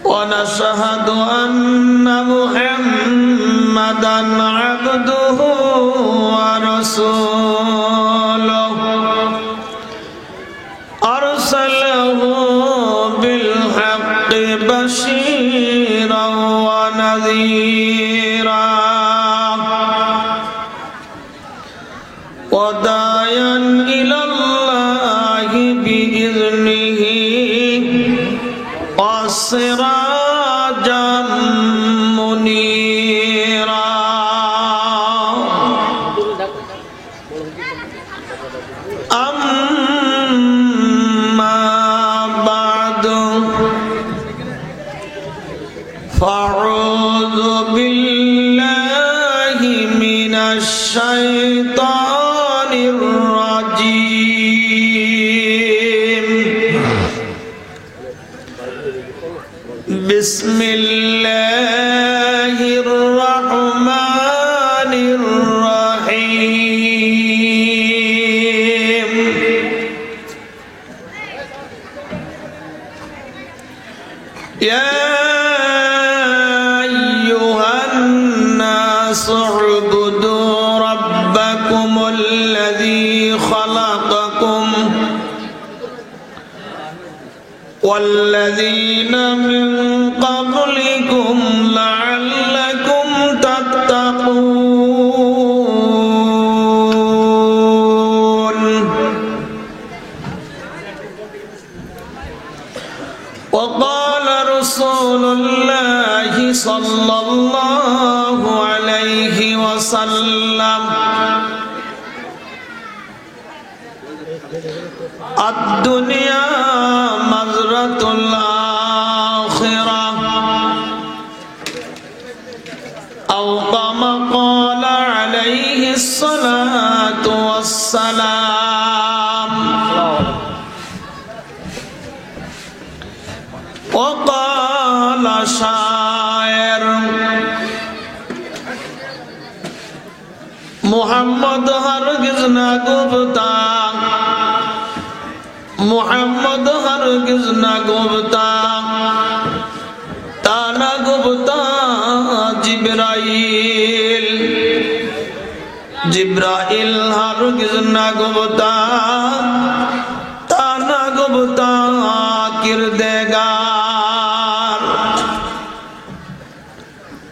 ونشهد أن محمدا عبده ورسوله أرسله بالحق بشيرا ونذيرا وداعيا إلى الله بإذنه وسراجا منيرا أما بعد فأعوذ بالله من الشيطان الرجيم بسم الله الرحمن الرحيم يا أيها الناس اعبدوا ربكم الذي خلقكم والذين من قبلكم لعلكم تتقون وقال رسول الله صلى الله عليه وسلم الدنيا مزرعة الآخرة أو كما قال عليه الصلاة والسلام وقال شاعر محمد हरगिज़ न गुबता मोहम्मद हरगिज़ न गुबता ताना गुबता जिब्राइल जिब्राइल हरगिज़ न गुबता ताना गुबता किरदेगार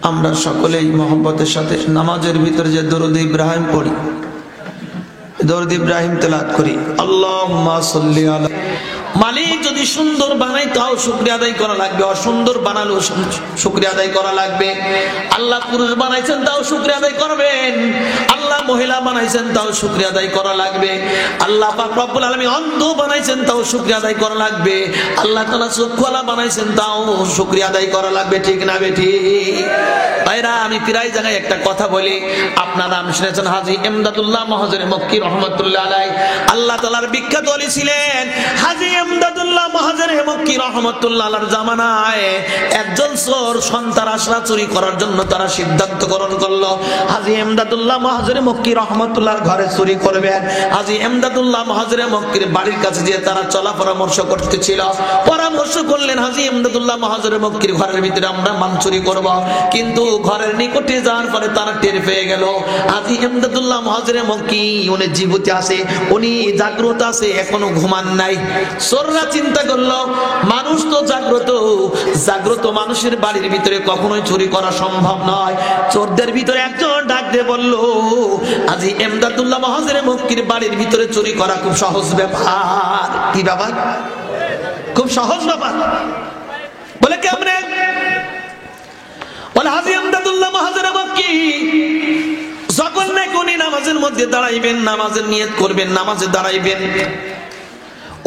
আমরা সকলেই মোহাম্মতের সাথে নামাজের ভিতরে যে দরুদ ইব্রাহিম পড়ি দরুদ ইব্রাহিম তেলাওয়াত করি আল্লাহুম্মা সাল্লি আলা মালিক যদি সুন্দর বানাই তাও শুকরিয়া আদায় করা লাগবে অসুন্দর বানালেও শুকরিয়া আদায় করা লাগবে আল্লাহ পুরুষ বানাইছেন তাও শুকরিয়া আদায় করবেন আল্লাহ মহিলা বানাইছেন তাও শুকরিয়া আদায় করা লাগবে আল্লাহ পাক রব্বুল আলামিন অন্ধ বানাইছেন তাও শুকরিয়া আদায় করা লাগবে আল্লাহ তাআলা চক্ষুওয়ালা বানাইছেন তাও শুকরিয়া আদায় করা লাগবে ঠিক না বেঠিক ভাইরা আমি প্রায় জায়গায় একটা কথা বলি আপনারা নাম শুনেছেন হাজী ইমদাদুল্লাহ মহাজের মক্কি রাহমাতুল্লাহ আলাইহি আল্লাহ তাআলার বিখ্যাত ওলি ছিলেন হাজী ইমদাদুল্লাহ মহাজের মক্কি রাহমাতুল্লাহ আলাইহির জামানায় একজন চোর সন্ত্রাসরা চুরি করার জন্য তারা সিদ্ধান্ত গ্রহণ করলো হাজী ইমদাদুল্লাহ মহাজের মক্কি রাহমাতুল্লাহর ঘরে চুরি করবেন হাজী ইমদাদুল্লাহ মহাজের মক্কির বাড়ির কাছে গিয়ে তারা চলা পরামর্শ করতেছিল পরামর্শ করলেন হাজী ইমদাদুল্লাহ মহাজের মক্কির ঘরের ভিতরে আমরা মাল চুরি করব কিন্তু ঘরের নিকটে যাওয়ার পরে তারা টের পেয়ে গেল হাজী ইমদাদুল্লাহ মহাজের মক্কি উনি জীবিত আছে উনি জাগ্রত আছে এখনো ঘুমান নাই চোররা চিন্তা করলো মানুষ তো জাগ্রত মানুষের বাড়ির ভিতরে কখনোই চুরি করা সম্ভব নয় চোরদের ভিতরে একজন ডাক দিয়ে বলল হাজী ইমদাদুল্লাহ মহাজের মক্কির বাড়ির ভিতরে চুরি করা খুব সহজ ব্যাপার কি ব্যাপার খুব সহজ ব্যাপার বলে কেমনে বলে হাজী ইমদাদুল্লাহ মহাজের মক্কি যখন নাকি উনি নামাজের মধ্যে দাঁড়াইবেন নামাজের নিয়ত করবেন নামাজে দাঁড়াইবেন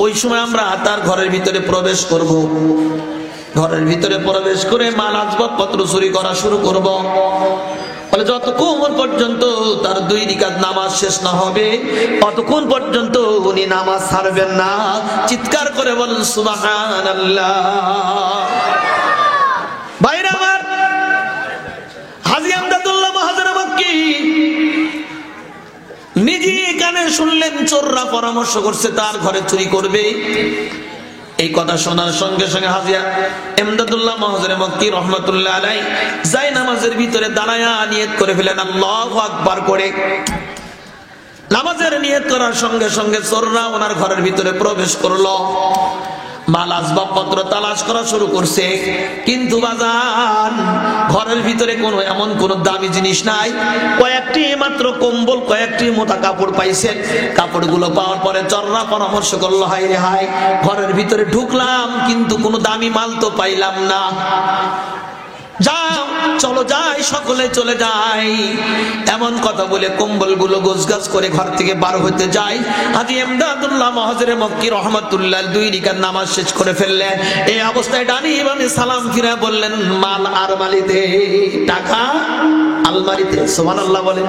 ওই সময় আমরা তার ঘরের ভিতরে প্রবেশ করব ঘরের ভিতরে প্রবেশ করে মাল আসবাবপত্র চুরি করা শুরু করব বলে যতক্ষণ পর্যন্ত তার 2 রাকাত নামাজ শেষ না হবে ততক্ষণ পর্যন্ত উনি নামাজ ছাড়বেন না চিৎকার করে বলেন সুবহানাল্লাহ ভাইরা আমার হাজী ইমদাদুল্লাহ মহাজের মক্কি নিজে কানে শুনলেন চোররা পরামর্শ করছে তার ঘরে চুরি করবে এই কথা শোনার সঙ্গে সঙ্গে হাজিয়া ইমদাদুল্লাহ মুহাজিরে মক্কি রহমাতুল্লাহ আলাইহি যাই নামাজের ভিতরে দাঁড়ায়া নিয়ত করে ফেলেন আল্লাহু আকবার করে। নামাজের নিয়ত করার সঙ্গে সঙ্গে চোররা ওনার ঘরের ভিতরে প্রবেশ করলো, মাল আসবাবপত্র তালাশ করা শুরু করছে। কিন্তু বাজান ঘরের ভিতরে কোনো এমন কোন দামি জিনিস নাই, কয়েকটি মাত্র কম্বল, কয়েকটি মোটা কাপড় পাইছেন। কাপড়গুলো পাওয়ার পরে চোররা পরামর্শ করলো, হায় রে হায়, ঘরের ভিতরে ঢুকলাম কিন্তু কোনো দামি মাল তো পাইলাম না, যাও চলো যাই, সকলে চলে যাই। এমন কথা বলে কম্বলগুলো গোছগাছ করে ঘর থেকে বার হতে যায়। হাজী ইমদাদুল্লাহ মুহাজিরে মক্কি রহমাতুল্লাহ 2 রাকাত নামাজ শেষ করে ফেললেন। এই অবস্থায় ডানি বামে সালাম ফিরে বললেন, মাল আলমারিতে, টাকা আলমারিতে। সুবহানাল্লাহ বলেন,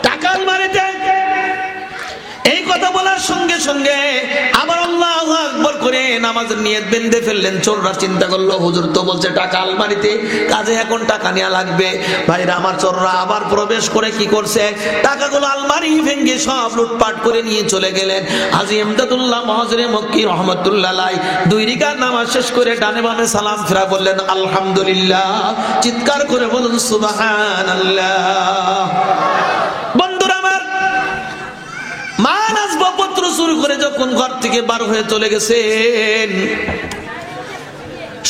টাকা আলমারিতে। এই কথা বলার সঙ্গে সঙ্গে আবার আল্লাহু আকবার করে নামাজের নিয়ত বেঁধে ফেললেন। চোররা চিন্তা করলো, হুজুর তো বলছে টাকা আলমারিতে, কাজে এখন টাকা নেওয়া লাগবে। ভাইরা আমার, চোররা আবার প্রবেশ করে কি করছে, টাকাগুলো আলমারি ভেঙে সব লুটপাট করে নিয়ে চলে গেলেন। হাজী ইমদাদুল্লাহ মুহাজিরে মক্কি রহমাতুল্লাহ আলাইহি 2 রাকাত নামাজ শেষ করে ডানে বামে সালাম ফিরা বললেন আলহামদুলিল্লাহ। চিৎকার করে বলুন সুবহানাল্লাহ। বন্ধুরা আমার, মাল আসবাবপত্র চুরি করে যখন ঘর থেকে বার হয়ে চলে গেছেন,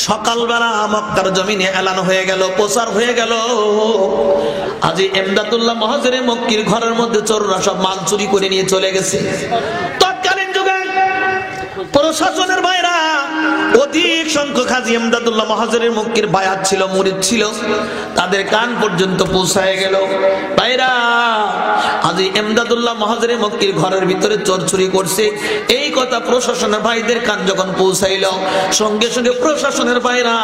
সকালবেলা মক্কার জমিনে এলান হয়ে গেল, প্রচার হয়ে গেল, হাজী ইমদাদুল্লাহ মুহাজিরে মক্কির ঘরের মধ্যে চোররা সব মাল চুরি করে নিয়ে চলে গেছে। তৎকালীন যুগে প্রশাসনের ভাইরা অধিক সংখ্যক হাজী ইমদাদুল্লাহ মুহাজিরে মক্কির বায়াত ছিল, মুরিদ ছিল, তাদের কান পর্যন্ত পৌঁছায় গেল। ভাইরা, হাজী ইমদাদুল্লাহ মুহাজিরে মক্কির ঘরের ভিতরে চোর চুরি করছে, এই কথা প্রশাসনের ভাইদের কান যখন পৌঁছাইল, সঙ্গে সঙ্গে প্রশাসনের ভাইরা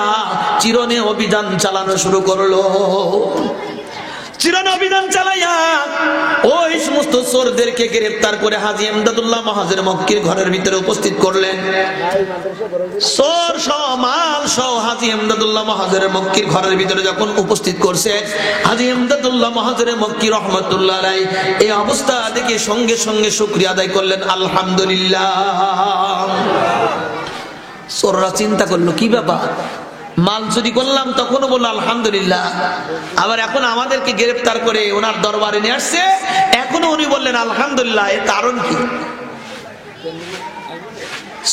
চিরনে অভিযান চালানো শুরু করলো। চিরনে অভিযান চালাইয়া ওই সমস্ত চোরদেরকে গ্রেফতার করে হাজী ইমদাদুল্লাহ মুহাজিরে মক্কির ঘরের ভিতরে উপস্থিত করলেন। চোর সহ মাল সহ হাজী ইমদাদুল্লাহ মুহাজিরে মক্কির ঘরের ভিতরে যখন উপস্থিত করছে, হাজী ইমদাদুল্লাহ মুহাজিরে মক্কি রহমাতুল্লাহ আলাইহি এই অবস্থা দেখে সঙ্গে সঙ্গে শুকরিয়া আদায় করলেন আলহামদুলিল্লাহ। চোররা চিন্তা করলো, কি ব্যাপার, মাল চুরি করলাম, তখনও বললো আলহামদুলিল্লাহ, আবার এখন আমাদেরকে গ্রেফতার করে ওনার দরবারে নিয়ে আসছে, এখনো উনি বললেন আলহামদুলিল্লাহ। এর কারণ কি?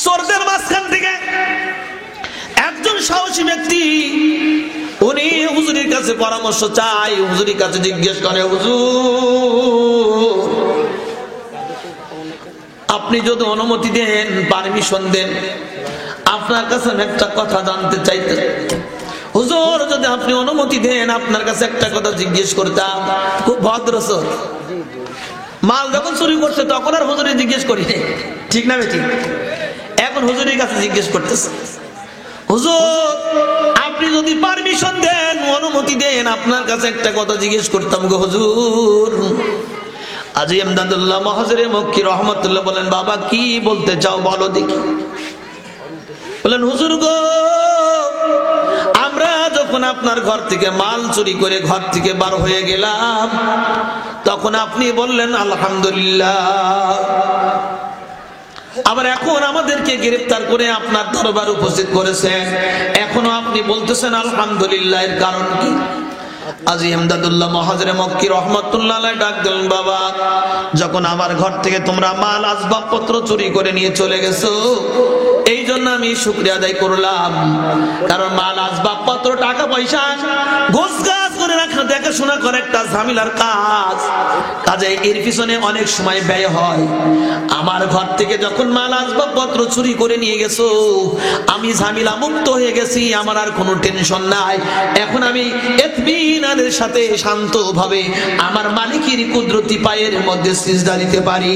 চোরদের মাঝখান থেকে একজন সাহসী ব্যক্তি, উনি হুজুরের কাছে পরামর্শ চাই, হুজুরের কাছে জিজ্ঞেস করে, হুজুর আপনি যদি অনুমতি দেন, পারমিশন দেন, আপনার কাছে আমি একটা কথা জানতে চাইতে। হুজুর যদি আপনি অনুমতি দেন, আপনার কাছে একটা কথা জিজ্ঞেস করতাম। খুব ভদ্র চোর, মাল যখন চুরি করছে তখন আর হুজুরে জিজ্ঞেস করি, ঠিক না বেঠিক? এখন হুজুরের কাছে জিজ্ঞেস করতেছে, হুজুর আপনি যদি পারমিশন দেন, অনুমতি দেন, আপনার কাছে একটা কথা জিজ্ঞেস করতাম গো হুজুর। হাজী ইমদাদুল্লাহ মুহাজিরে মক্কি রহমাতুল্লাহ বলেন, বাবা কি বলতে চাও বলো দেখি। বলেন, হুজুর গো, আমরা যখন আপনার ঘর থেকে মাল চুরি করে ঘর থেকে বার হয়ে গেলাম, তখন আপনি বললেন আলহামদুলিল্লাহ, আবার এখন আমাদেরকে গ্রেফতার করে আপনার দরবার উপস্থিত করেছেন, এখনো আপনি বলতেছেন আলহামদুলিল্লাহ, এর কারণ কি? হাজী ইমদাদুল্লাহ মুহাজিরে মক্কি রহমাতুল্লাহ আলাইহি ডাক দিলেন, বাবা যখন আমার ঘর থেকে তোমরা মাল আসবাবপত্র চুরি করে নিয়ে চলে গেছো, এই জন্য আমি শুকরিয়া আদায় করলাম। কারণ মাল আসবাবপত্র, টাকা পয়সা গোছগাছ করে রাখা, দেখাশোনা করে একটা ঝামেলার কাজ, কাজে এর পিছনে অনেক সময় ব্যয় হয়। আমার ঘর থেকে যখন মাল আসবাবপত্র চুরি করে নিয়ে গেছো, আমি ঝামেলা মুক্ত হয়ে গেছি, আমার আর কোনো টেনশন নাই। এখন আমি ইতমিনানের সাথে শান্তভাবে আমার মালিকের কুদরতি পায়ের মধ্যে সিজদা দিতে পারি,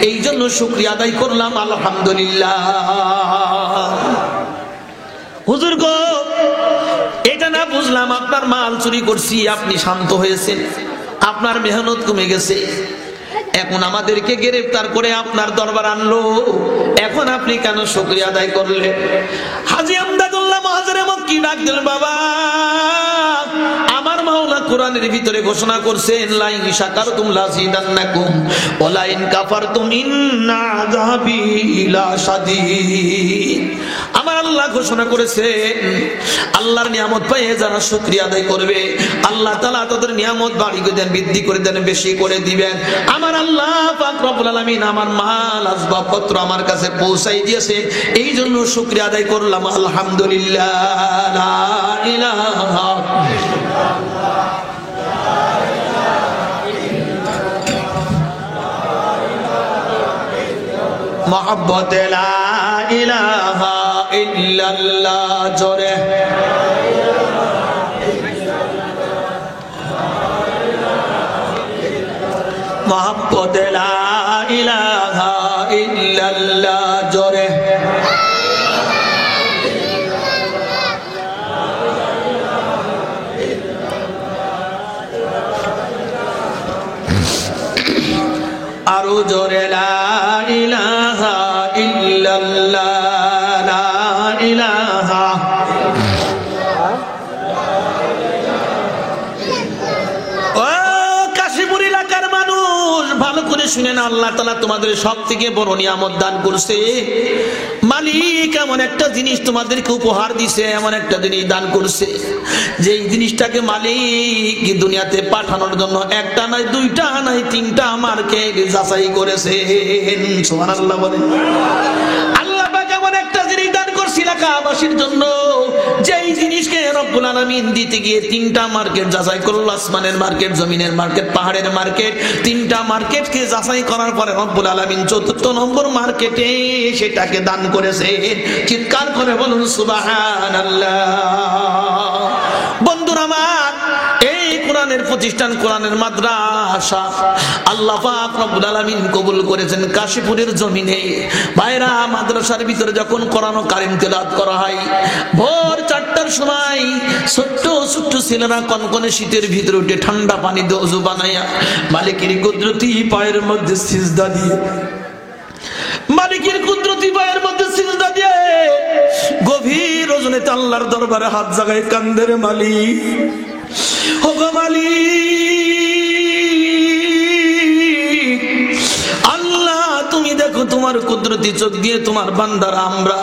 এই জন্য শুকরিয়া আদায় করলাম আলহামদুলিল্লাহ। হুজুর গো, এটা না বুঝলাম, আপনার মাল চুরি করছি, আপনি শান্ত হয়েছেন, আপনার মেহনত কমে গেছে, এখন আমাদেরকে গ্রেফতার করে আপনার দরবার আনলো, এখন আপনি কেন শুকরিয়া আদায় করলেন? হাজী ইমদাদুল্লাহ মুহাজিরে মক্কি ডাক দিলেন, বাবা আমার মাওলা কোরআনের ভিতরে ঘোষণা করছেন লাইন শাকারতুম লাযিদান্নাকুম ওয়া লাইন কাফারতুম ইন্না আযাবি লাশাদীদ। আমার আল্লাহ ঘোষণা করেছেন আল্লাহর নিয়ামত পেয়ে যারা শুকরিয়া আদায় করবে আল্লাহ তাআলা তাদের নিয়ামত বাড়িয়ে দেন, বৃদ্ধি করে দেন, বেশি করে দিবেন। আমার আল্লাহ পাক রব্বুল আলামিন আমার মাল আসবাবপত্র আমার কাছে পৌঁছাই দিয়েছে, এই জন্য শুকরিয়া আদায় করলাম আলহামদুলিল্লাহ। লা ইলাহা মুহাব্বতে লা ইলাহা ইল্লাল্লাহ জোরে মুহাব্বতে লা ইলাহা ইল্লাল্লাহ জোরে আরো জোরে লা ইলাহা ইল্লাল্লাহ লা ইলাহা। ও কাশীপুর এলাকার মানুষ ভালো করে শুনেন, আল্লাহ তাআলা তোমাদের সব থেকে বড় নিয়ামত দান করছে। মালিক এমন একটা জিনিস তোমাদেরকে উপহার দিছে, এমন একটা জিনিস দান করছে যে এই জিনিসটাকে মালিক দুনিয়াতে পাঠানোর জন্য একটা নাই, দুইটা নাই, তিনটা মার্কেট যাচাই করেছেন। সুবহানাল্লাহ বলেন। আল্লাহ পাক এমন একটা জিনিস দান করছে এলাকাবাসীর জন্য, যেই জিনিসকে রব্বুল আলামিন দিতে গিয়ে তিনটা মার্কেট যাচাই করলো, আসমানের মার্কেট, জমিনের মার্কেট, পাহাড়ের মার্কেট। তিনটা মার্কেটকে যাচাই করার পরে রব্বুল আলামিন চতুর্থ নম্বর মার্কেটে সেটাকে দান করেছে। চিৎকার করে বলুন সুবহানাল্লাহ। বন্ধুরা আমার, এই কোরআনের প্রতিষ্ঠান, কোরআনের মাদ্রাসা আল্লাহ পাক রব্বুল আলামিন কবুল করেছেন কাশীপুরের জমিনে। ভাইরা, মাদ্রাসার ভিতরে যখন কোরআন কারীম তেলাওয়াত করা হয় ভোর 4টার সময় ছোট্ট ছোট্ট ছেলেরা কনকনে শীতের ভিতরে উঠে ঠান্ডা পানি দিয়ে ওযু বানাইয়া মালিকের কুদরতি পায়ের মধ্যে সিজদা দিয়ে, মালিকের কুদরতি পায়ের মধ্যে সিজদা দিয়ে গভীর রজনীতে আল্লাহর দরবারে হাত জাগায় কান্দে রে মালিক, ও গো মালিক, আল্লাহ তুমি দেখো তোমার কুদরতি চোখ দিয়ে তোমার বান্দারা আমরা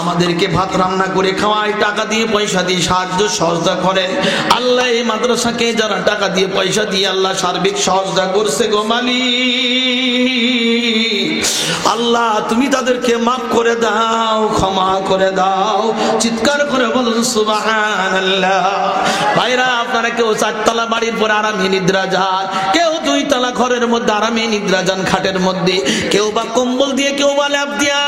আমাদেরকে ভাত রান্না করে খাওয়ায়, টাকা দিয়ে পয়সা দিয়ে সাহায্য সহযোগিতা করে। আল্লাহ এই মাদ্রাসাকে যারা টাকা দিয়ে পয়সা দিয়ে আল্লাহ সার্বিক সহযোগিতা করছে গো মালিক, আল্লাহ তুমি তাদেরকে মাফ করে দাও, ক্ষমা করে দাও। চিৎকার করে বলুন সুবহানাল্লাহ। ভাইরা, আপনারা কেউ 4 তলা বাড়ির পর আরামে নিদ্রা যান, কেউ 2 তলা ঘরের মধ্যে আরামে নিদ্রা যান খাটের মধ্যে, কেউ বা কম্বল দিয়ে, কেউ বা ল্যাপ দিয়া।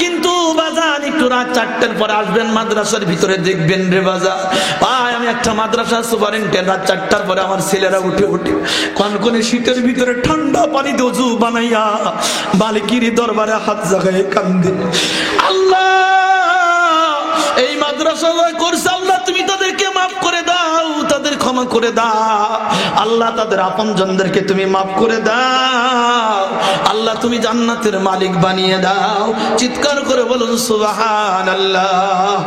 কিন্তু বাজান একটু রাত 4টার পরে আসবেন মাদ্রাসার ভিতরে, দেখবেন রে বাজার ভাই, আমি একটা মাদ্রাসা সুপারিনটেন্ডেন্ট, রাত 4টার পরে আমার ছেলেরা উঠে উঠে কনকনে শীতের ভিতরে ঠান্ডা পানি দিয়ে ওযু বানাইয়া মালিকের দরবারে হাত জাগায় কান্দে। আল্লাহ এই মাদ্রাসা করছে, আল্লাহ তুমি তাদেরকে মাফ করে দাও, তাদের ক্ষমা করে দাও। আল্লাহ তাদের আপনজনদেরকে তুমি মাফ করে দাও। আল্লাহ তুমি জান্নাতের মালিক বানিয়ে দাও। চিৎকার করে বলুন সুবহানাল্লাহ।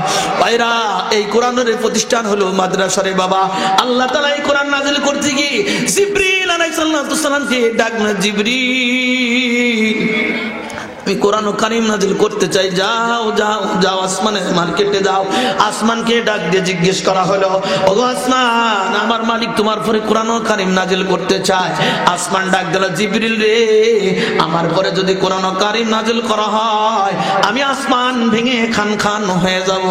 ভাইরা, এই কোরআনের প্রতিষ্ঠান হলো মাদ্রাসারে বাবা। আল্লাহ তাআলা এই কোরআন নাযিল করতে গিয়ে জিবরিল আলাইহিস সালামকে ডাকনা, জিবরিল আমি কোরআন কারীম নাযিল করতে চাই, যাও যাও যাও আসমানের মার্কেটে যাও। আসমানকে ডাক দিয়ে জিজ্ঞেস করা হলো, ওগো আসমান, আমার মালিক তোমার পরে কোরআন কারীম নাযিল করতে চায়। আসমান ডাক দিল, জিবরিল রে, আমার পরে যদি কোরআন কারীম নাযিল করা হয় আমি আসমান ভেঙে খান খান হয়ে যাব।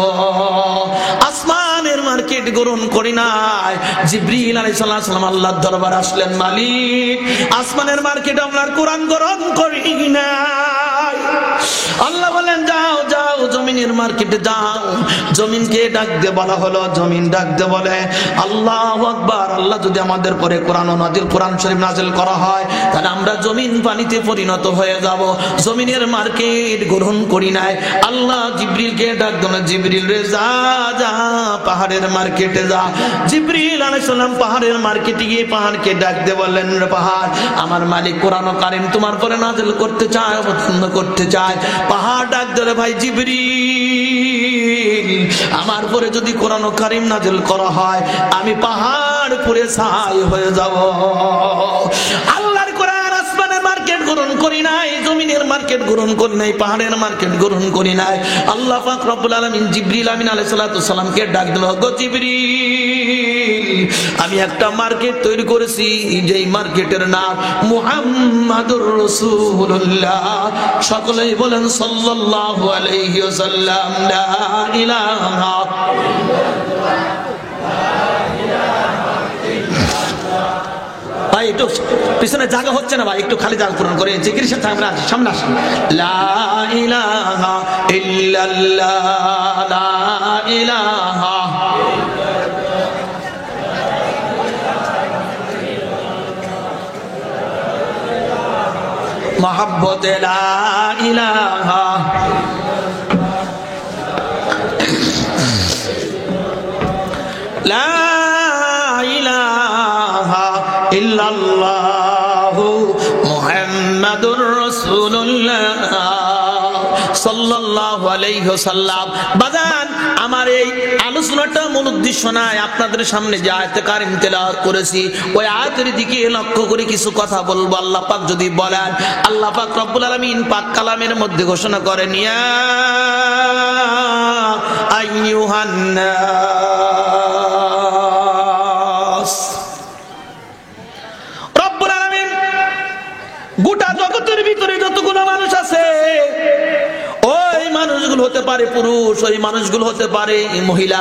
আসমানের মার্কেট গ্রহণ করি নাই। জিবরিল আলাইহিস সালাম আল্লাহর দরবারে আসলেন, মালিক আসমানের মার্কেট আপনার কোরআন গ্রহণ করি না। আল্লাহ বলেন, যাও যাও জমিনের মার্কেটে যাও। জমিনকে ডাক দিয়ে বলা হলো, জমিন ডাক দিয়ে বলে, আল্লাহু আকবার, আল্লাহ যদি আমাদের পরে কোরআন শরীফ নাযিল করা হয় তাহলে আমরা জমিন পানিতে পরিণত হয়ে যাব। জমিনের মার্কেট গ্রহণ করি নাই। আল্লাহ জিবরিলকে ডাক দিল, জিবরিল রে, যা যা পাহাড়ের মার্কেটে যা। জিবরিল আলাইহিস সালাম পাহাড়ের মার্কেটে গিয়ে পাহাড়কে ডাক দিয়ে বললেন, রে পাহাড়, আমার মালিক কোরআন কারীম তোমার পরে নাযিল করতে চায়, অবতীর্ণ করতে চায়। পাহাড় ডাক দিলে, ভাই জিবরিল, আমার পরে যদি কোরআন কারীম নাযিল করা হয় আমি পাহাড় আবার পুরে ছাই হয়ে যাব। আল্লাহর কোরআন আসমানের মার্কেট গ্রহণ করি নাই, জমিনের মার্কেট গ্রহণ করি নাই, পাহাড়ের মার্কেট গ্রহণ করি নাই। আল্লাহ পাক রব্বুল আলামিন জিবরিল আমিন আলাইহিস সালাতু সালামকে ডাক দিল, গো জিবরিল, আমি একটা মার্কেট তৈরি করেছি, যেই মার্কেটের নাম মুহাম্মাদুর রাসূলুল্লাহ। সকলেই বলেন সাল্লাল্লাহু আলাইহি ওয়াসাল্লাম, লা ইলাহা ভাই একটু পিছনে জায়গা হচ্ছে না ভাই, একটু খালি জায়গা পূরণ করে জিকিরের সাথে আমরা সামনে আসি। লা ইলাহা ইল্লাল্লাহ, লা ইলাহা মহব্বতে লা ইলাহা লা ইলাহা ইল্লাল্লাহু মুহাম্মাদুর রাসূলুল্লাহ সাল্লাল্লাহু আলাইহি ওয়াসাল্লাম। বাজান, আমার এই আলোচনাটা মূল উদ্দেশ্য নয়, আপনাদের সামনে যে আয়াতে কারিম তেলাওয়াত করেছি ওই আয়াতের দিকে লক্ষ্য করে কিছু কথা বলবো। আল্লাহ পাক যদি বলেন, আল্লাহ পাক রব্বুল আলামিন পাক কালামের মধ্যে ঘোষণা করেন, ইয়া আইয়ুহান নাস, রব্বুল আলামিন গোটা জগতের ভিতরে যতগুলো মানুষ আছে, ওই মানুষগুলো হতে পারে পুরুষ, ওই মানুষগুলো হতে পারে মহিলা,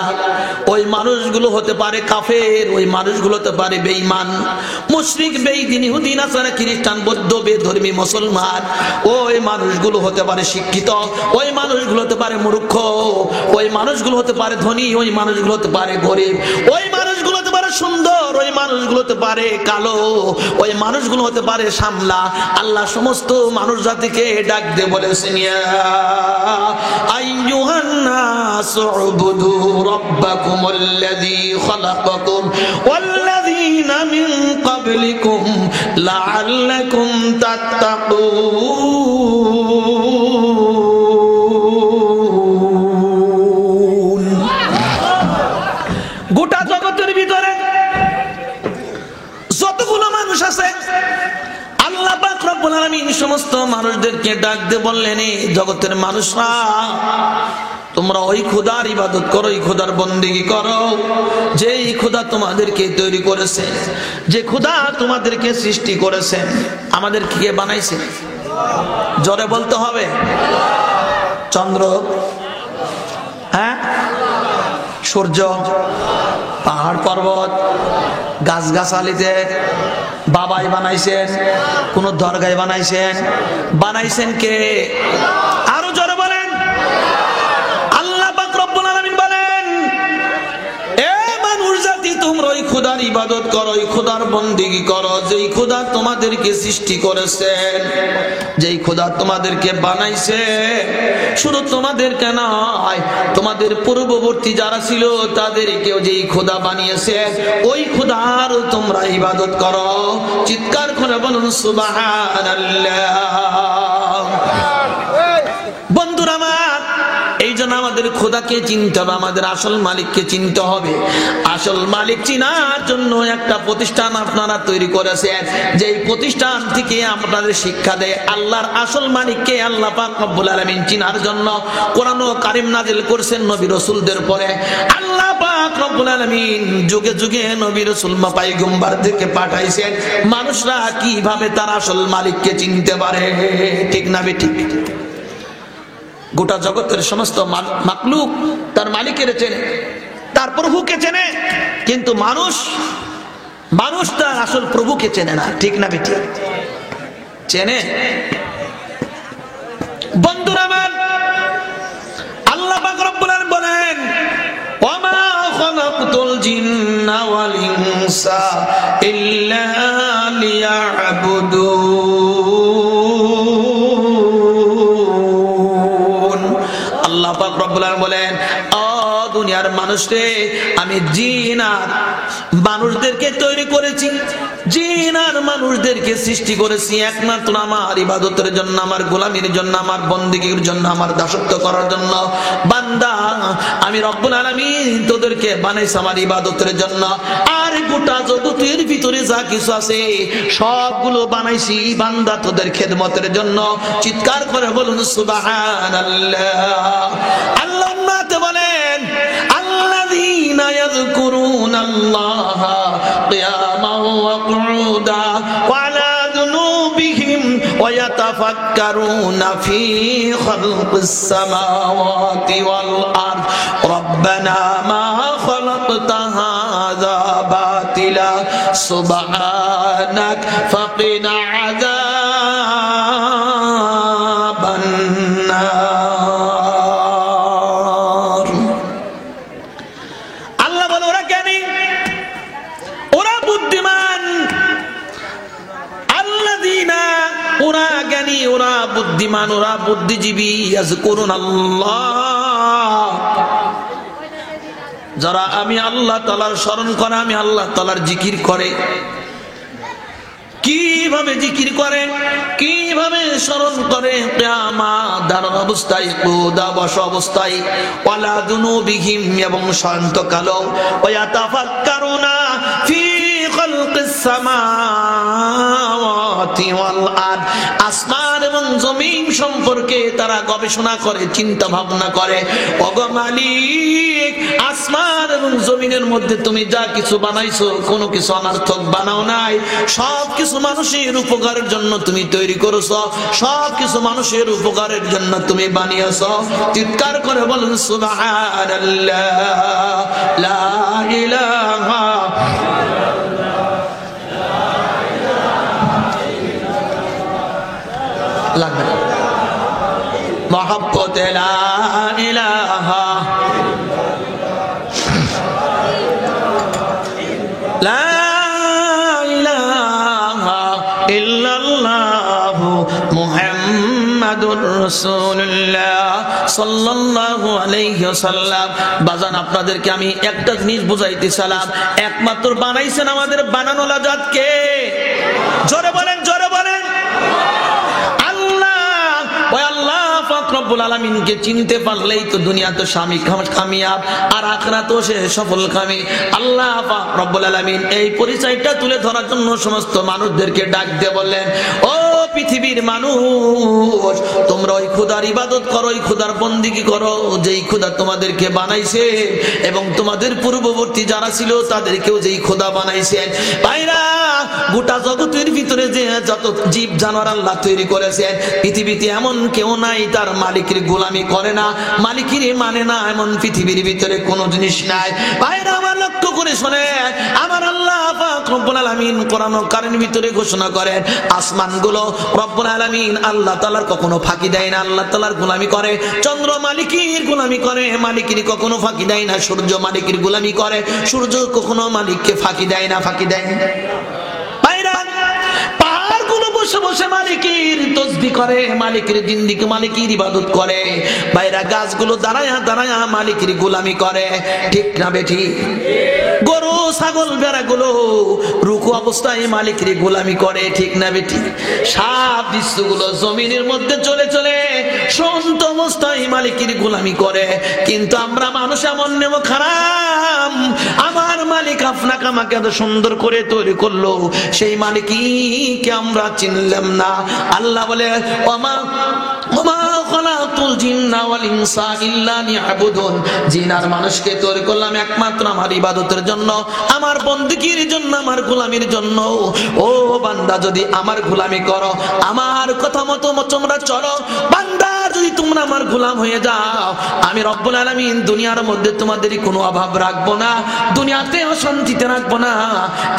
ওই মানুষগুলো হতে পারে কাফের, ওই মানুষগুলো হতে পারে বেঈমান, মুশরিক, বেঈদিন, ইহুদি, নাসারা, খ্রিস্টান, বৌদ্ধ, বেধর্মী, মুসলমান। ওই মানুষগুলো হতে পারে শিক্ষিত, ওই মানুষগুলো হতে পারে মূর্খ, ওই মানুষগুলো হতে পারে ধনী, ওই মানুষগুলো হতে পারে গরিব, ওই মানুষগুলো হতে পারে সুন্দর, ওই মানুষগুলো হতে পারে কালো, ওই মানুষগুলো হতে পারে সামলা। আল্লাহ সমস্ত মানুষ জাতিকে ডাক দিয়ে বলেছেন, ইয়া আইয়ুহান নাস উবুদু রাব্বাকুমুল্লাযী খালাকাকুম ওয়াল্লাযীনা মিন ক্বাবলিকুম লাআল্লাকুম তাত্তাকুন। গোটা জগতের ভিতরে যতগুলো মানুষ আছে, আল্লাহ পাক রব্বুল আলামিন সমস্ত মানুষদেরকে ডাক দিয়ে বললেন, এই জগতের মানুষরা, তোমরা ওই খোদার ইবাদত করো, ওই খোদার বন্দেগী করো যেই খোদা তোমাদেরকে তৈরি করেছে, যে খোদা তোমাদেরকে সৃষ্টি করেছে। আমাদের কে বানাইছে? জোরে বলতে হবে। চন্দ্র, হ্যাঁ, সূর্য, পাহাড় পর্বত, গাছগাছালিতে বাবাই বানাইছেন, কোন দরগায় বানাইছেন? বানাইছেন কে? আরো জোরে বলেন। আল্লাহ পাক রব্বুল আলামিন বলেন, এ মানুষ জাতি, তোমরা ওই খোদার ইবাদত করো, ওই খোদার বন্দেগী করো যেই খোদা তোমাদেরকে সৃষ্টি করেছেন, যেই খোদা তোমাদেরকে বানাইছে। শুধু তোমাদেরকে নয়, তোমাদের পূর্ববর্তী যারা ছিল তাদেরকেও যেই খোদা বানিয়েছে ওই খোদার তোমরা ইবাদত করো। চিৎকার করে বলুন সুবহানাল্লাহ। বন্ধুরা আমার, এই জন্য আমাদের খোদাকে চিনতে হবে, আমাদের আসল মালিককে চিনতে হবে। আসল মালিক চিনার জন্য একটা প্রতিষ্ঠান আপনারা তৈরি করেছেন, যেই প্রতিষ্ঠান থেকে আপনাদের শিক্ষা দেয় আল্লাহর আসল মালিককে। আল্লাহ পাক রব্বুল আলামিন চিনার জন্য কোরআন ও কারীম নাযিল করেছেন নবী রাসূলদের পরে। আল্লাহ পাক রব্বুল আলামিন যুগে যুগে নবী রাসূল পয়গম্বরদেরকে পাঠাইছেন, মানুষরা কিভাবে তার আসল মালিককে চিনতে পারে। ঠিক না বেঠিক? গোটা জগতের সমস্ত মাখলুক তার মালিকের চেনে, তার প্রভুকে চেনে, কিন্তু মানুষ তার আসল প্রভুকে চেনে না। ঠিক না বেঠিক? চেনে? বন্ধুরা আমার, আল্লাহ পাক রব্বুল আলামিন বলেন, ওয়ামা খালাকতুল জিন্না ওয়াল ইনসা ইল্লা লিয়াবুদুন। আল্লাহ পাক রব্বুল আলামিন বলেন, ও দুনিয়ার মানুষরে, আমি জিন আর মানুষদেরকে তৈরি করেছি, জিন আর মানুষদেরকে সৃষ্টি করেছি একমাত্র আমার ইবাদতের জন্য, আমার গোলামির জন্য, আমার বন্দেগীর জন্য, আমার দাসত্ব করার জন্য। বান্দা, আমি রব্বুল আলামিন তোদেরকে বানাইছি আমার ইবাদতের জন্য। আর গোটা জগতের ভিতরে যা কিছু আছে সবগুলো বানাইছি বান্দা তোদের খেদমতের জন্য। চিৎকার করে বলুন সুবহানাল্লাহ। আল্লাহ বলেন, আল্লাযীনা ইয়াযকুরুনাল্লাহা কিয়ামান ওয়া কুউদা ওয়া আলা যুনুবিহিম ওয়া ইয়াতাফাক্কারুনা ফী খালকিস সামাওয়াতি ওয়াল আরদ রব্বানা মা খালাকতা হাযা বাতিলা সুবহানাক ফাকিনা আযাবান নার। আল্লাহ বলে ওরা জ্ঞানী, ওরা বুদ্ধিমান, আল্লাযীনা, ওরা জ্ঞানী, ওরা বুদ্ধিমান, ওরা বুদ্ধিজীবী। ইয়াযকুরুনাল্লাহ, যারা আমি আল্লাহ তাআলার স্মরণ করে, আমি আল্লাহ তাআলার জিকির করে। কিভাবে জিকির করে, কিভাবে স্মরণ করে? কিয়ামত দাঁড়ানো অবস্থায়, কুদা বসা অবস্থায়, ওয়ালা যুনুবিহিম এবং শান্তকালো, ওয়া ইয়াতাফাক্কারুনা ফি খালকিস সামাওয়াতি ওয়াল আরদ, আসমান এবং জমিন সম্পর্কে তারা গবেষণা করে, চিন্তা ভাবনা করে। ওগো মালিক, আসমান এবং জমিনের মধ্যে তুমি যা কিছু বানাইছো কোনো কিছু অনর্থক বানাও নাই, সব কিছু মানুষের উপকারের জন্য তুমি তৈরি করেছো, সব কিছু মানুষের উপকারের জন্য তুমি বানিয়েছো। চিৎকার করে বলুন সুবহানাল্লাহ, লা ইলাহা লাগবে না মহব্বতে, লা ইলাহা লা ইলাহা ইল্লাল্লাহু মুহাম্মাদুর রাসূলুল্লাহ সাল্লাল্লাহু আলাইহি ওয়াসাল্লাম। বাজান, আপনাদেরকে আমি একটা জিনিস বুঝাইতেছিলাম, একমাত্র বানাইছেন আমাদের বানানোলা জাতকে। জোরে বলেন, জোরে বলেন আল্লাহ। ওই আল্লাহ পাক রব্বুল আলামিনকে চিনতে পারলেই তো দুনিয়া তো কামিয়াব, আর আখিরাতেও সে সফল কামি। আল্লাহ পাক রব্বুল আলামিন এই পরিচয়টা তুলে ধরার জন্য সমস্ত মানুষদেরকে ডাক দিয়ে বললেন, ও পৃথিবীর মানুষ, তোমরা ওই খোদার ইবাদত করো, ওই খোদার বন্দেগী করো যেই খোদা তোমাদেরকে বানাইছে এবং তোমাদের পূর্ববর্তী যারা ছিল তাদেরকেও যেই খোদা বানাইছেন। ভাইরা, গোটা জগতের ভিতরে যে যত জীব জানোয়ার আল্লাহ তৈরি করেছেন, পৃথিবীতে এমন কেউ নাই তার মালিকের গোলামি করে না, মালিকের মানে না, এমন পৃথিবীর ভিতরে কোনো জিনিস নাই। ভাইরা আমার লক্ষ্য করে শোনে, আমার আল্লাহ পাক রব্বুল আলামিন কোরআন কারীমের ভিতরে ঘোষণা করেন, আসমানগুলো রব্বুল আলামিন আল্লাহ তাআলার কখনো ফাঁকি দেয় না, আল্লাহ তাআলার গোলামি করে। চন্দ্র মালিকের গোলামি করে, মালিকের কখনো ফাঁকি দেয় না। সূর্য মালিকের গোলামি করে, সূর্য কখনো মালিককে ফাঁকি দেয় না, ফাঁকি দেয় না। বসে বসে মালিকের তসবিহ করে, মালিকের জিন্দিগি, মালিকের ইবাদত করে। বাইরা গাছগুলো দাঁড়ায়া দাঁড়ায়া মালিকের গোলামি করে, ঠিক না বেঠি? গরু ছাগল ভেড়াগুলো রুকু অবস্থায় মালিকের গোলামি করে, ঠিক না বেঠি? সাপ বিচ্ছুগুলো জমিনের মধ্যে চলে চলে শান্ত অবস্থায় মালিকের গোলামি করে। কিন্তু আমরা মানুষ এমন নেব খারাপ, আমার মালিক আপনাকে আমাকে এত সুন্দর করে তৈরি করলো, সেই মালিককে আমরা চিনলাম না। আল্লাহ বলে, ওমা খালাকুল জিন্না ওয়াল ইনসা ইল্লা লিয়াবুদুন, জিন আর মানুষকে তৈরি করলাম একমাত্র আমার ইবাদতের জন্য, আমার বন্দেগীর জন্য, আমার গোলামির জন্য। ও বান্দা, যদি আমার গোলামি করো, আমার কথা মতো তোমরা চলো, বান্দা যদি তোমরা আমার গোলাম হয়ে যাও, আমি রব্বুল আলামিন দুনিয়ার মধ্যে তোমাদের কোনো অভাব রাখবো না, দুনিয়াতে অশান্তিতে রাখবো না,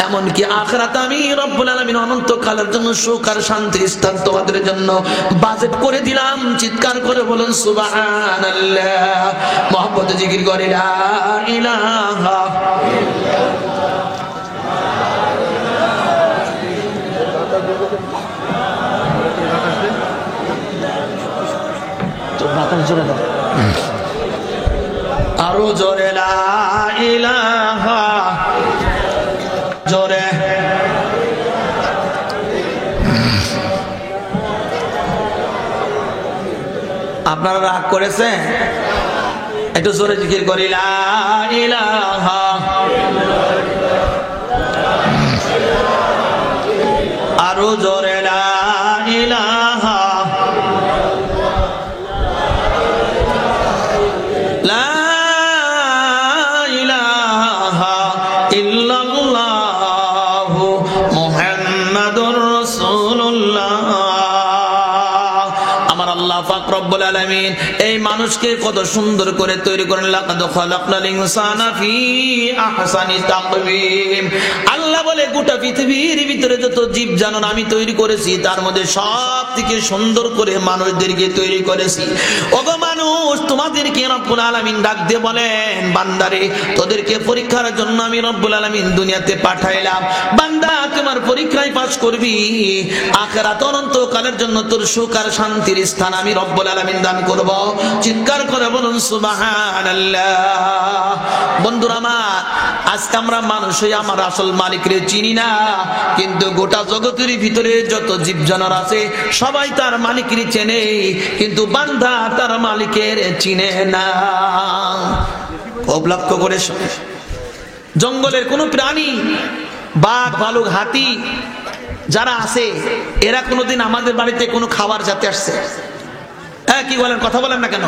এমনকি আখিরাতে আমি রব্বুল আলামিন অনন্তকালের জন্য সুখ আর শান্তির স্থান তোমাদের জন্য বাজেট করে দিলাম। চিৎকার করে বলুন সুবহানাল্লাহ। মহব্বতে জিকির করে লা ইলাহা বাতাস জোরে দাও। আরো জোরে লা ইলাহা, জোরে। আপনারা রাগ করেছেন? একটু জোরে জিকির করি, লা ইলাহা, আরো জোরে লা ইলাহা, লা ইলাহা ইল্লাল্লাহু মুহাম্মাদুর রাসূলুল্লাহ। আমার আল্লাহ পাক রব্বুল আলামিন এই মানুষকে কত সুন্দর করে তৈরি করেন। লাকাদ খালাকনাল ইনসানা ফি আহসানি তাকওয়িম। আল্লাহ বলে গোটা পৃথিবীর ভিতরে যত জীব জানোয়ার আমি তৈরি করেছি তার মধ্যে সবথেকে সুন্দর করে মানুষদেরকে তৈরি করেছি। ওগো মানুষ, তোমাদেরকে রব্বুল আলামিন ডাক দিয়ে বলেন, বান্দারে তোদেরকে পরীক্ষার জন্য আমি রব্বুল আলামিন দুনিয়াতে পাঠাইলাম। বান্দা তোমার পরীক্ষায় পাস করবি, আখিরাত অনন্তকালের জন্য তোর সুখ আর শান্তির স্থান আমি রব্বুল আলামিন দান করব। চিৎকার করে বলুন সুবহানাল্লাহ। বন্ধুরা আমার, আজকে আমরা মানুষ হই আমার আসল মালিকরে চিনি না, কিন্তু গোটা জগতের ভিতরে যত জীব জানোয়ার আছে সবাই তার মালিকরে চেনে, কিন্তু বান্দা তার মালিকের চিনে না। খুব লক্ষ্য করে জঙ্গলের কোন প্রাণী, বাঘ, ভালুক, হাতি যারা আছে এরা কোনোদিন আমাদের বাড়িতে কোনো খাবার যাতে আসছে? হ্যাঁ, কি বলেন? কথা বলেন না কেন?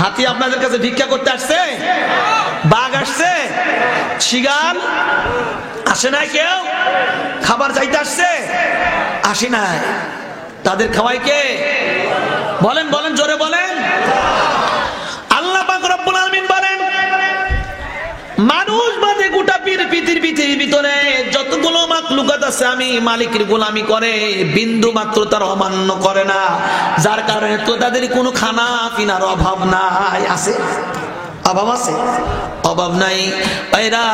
হাতি আপনাদের কাছে ভিক্ষা করতে আসছে? বাঘ আসছে? শিয়াল আসে নাই? কেউ খাবার চাইতে আসছে? আসি নাই। তাদের খাওয়াই কে? বলেন বলেন, জোরে বলেন। আল্লাহ পাক রব্বুল আলামিন বলেন, মানুষ বাদে গোটা পৃথিবীর ভিতরে যতগুলো মাখলুকাত আছে আমি মালিকের গোলামি করে বিন্দু মাত্র তার অমান্য করে না, যার কারণে তো তাদের কোনো খানা পিনার অভাব নাই। আছে? অভাব আছে? অভাব নাই। এরা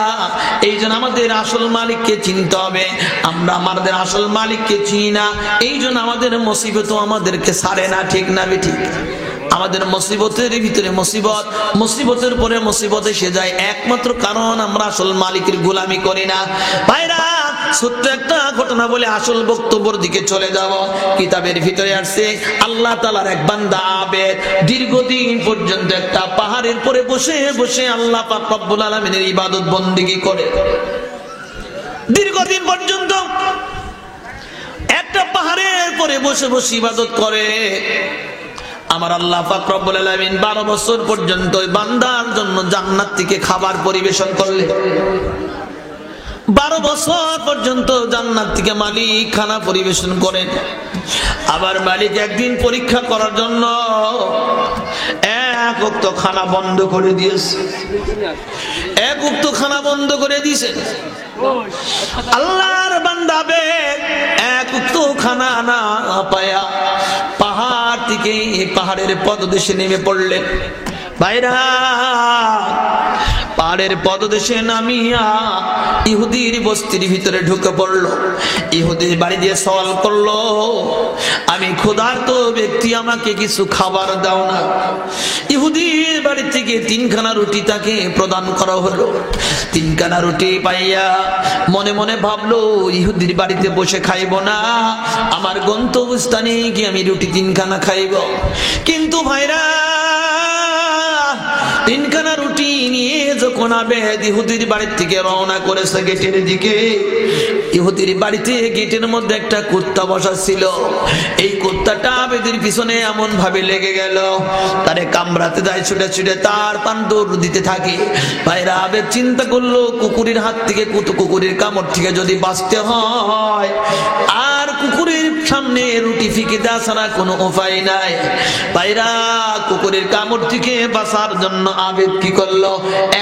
এই জন্য আমাদের আসল মালিককে চিনতে হবে। আমরা আমাদের আসল মালিককে চিনি না, এই জন্য আমাদের মুসিবত আমাদেরকে ছাড়ে না। ঠিক না ঠিক? আমাদের মুসিবতের ভিতরে মুসিবত, মুসিবতের পরে মুসিবত এসে যায়, একমাত্র কারণ আমরা আসল মালিকের গোলামি করি না। ভাইরা, ছোট্ট একটা ঘটনা বলে আসল বক্তব্যের দিকে চলে যাব। কিতাবের ভিতরে আসছে আল্লাহ তাআলার এক বান্দা আবেদ দীর্ঘদিন পর্যন্ত একটা পাহাড়ের পরে বসে বসে আল্লাহ পাক রব্বুল আলামিনের ইবাদত বন্দেগী করে। দীর্ঘদিন পর্যন্ত একটা পাহাড়ের পরে বসে বসে ইবাদত করে। আমার আল্লাহ পাক রব্বুল আলামিন 12 বছর পর্যন্ত ওই বান্দার জন্য জান্নাত থেকে খাবার পরিবেশন করলেন। 12 বছর পর্যন্ত জান্নাত থেকে মালিক খানা পরিবেশন করেন। আবার মালিক একদিন পরীক্ষা করার জন্য এক ওয়াক্ত খানা বন্ধ করে দিয়েছে। এক ওয়াক্ত খানা বন্ধ করে দিয়েছে। আল্লাহর বান্দা এক ওয়াক্ত খানা না পায়া পাহাড় থেকে পাহাড়ের পদদেশে নেমে পড়লেন। ভাইরা, পাহাড়ের পদদেশে নামিয়া ইহুদির বস্তির ভিতরে ঢুকে পড়লো। ইহুদির বাড়ি দিয়ে সওয়াল করলো, আমি ক্ষুধার্ত ব্যক্তি, আমাকে কিছু খাবার দাও না। ইহুদির বাড়ি থেকে 3খানা রুটি তাকে প্রদান করা হলো। 3খানা রুটি পাইয়া মনে মনে ভাবলো, ইহুদির বাড়িতে বসে খাইব না, আমার গন্তব্যস্থানে গিয়ে আমি রুটি 3খানা খাইব। কিন্তু ভাইরা, 3খানা রুটি নিয়ে যখন আবেদ ইহুদির বাড়ির থেকে রওনা করেছে গেটের দিকে, ইহুদির বাড়িতে গেটের মধ্যে একটা কুত্তা বসা ছিল। এই কুত্তাটা আবেদের পিছনে এমন ভাবে লেগে গেল, তারে কামড়াতে যায়, ছুটে ছুটে তার পান দৌড় দিতে থাকে। ভাইরা, আবেদ চিন্তা করলো, কুকুরের হাত থেকে, কুকুরের কামড় থেকে যদি বাঁচতে হয়, আর কুকুরের সামনে রুটি ফিকে দেওয়া ছাড়া কোনো উপায় নাই। ভাইরা, কুকুরের কামড় থেকে বাঁচার জন্য আবেদ কি করলো,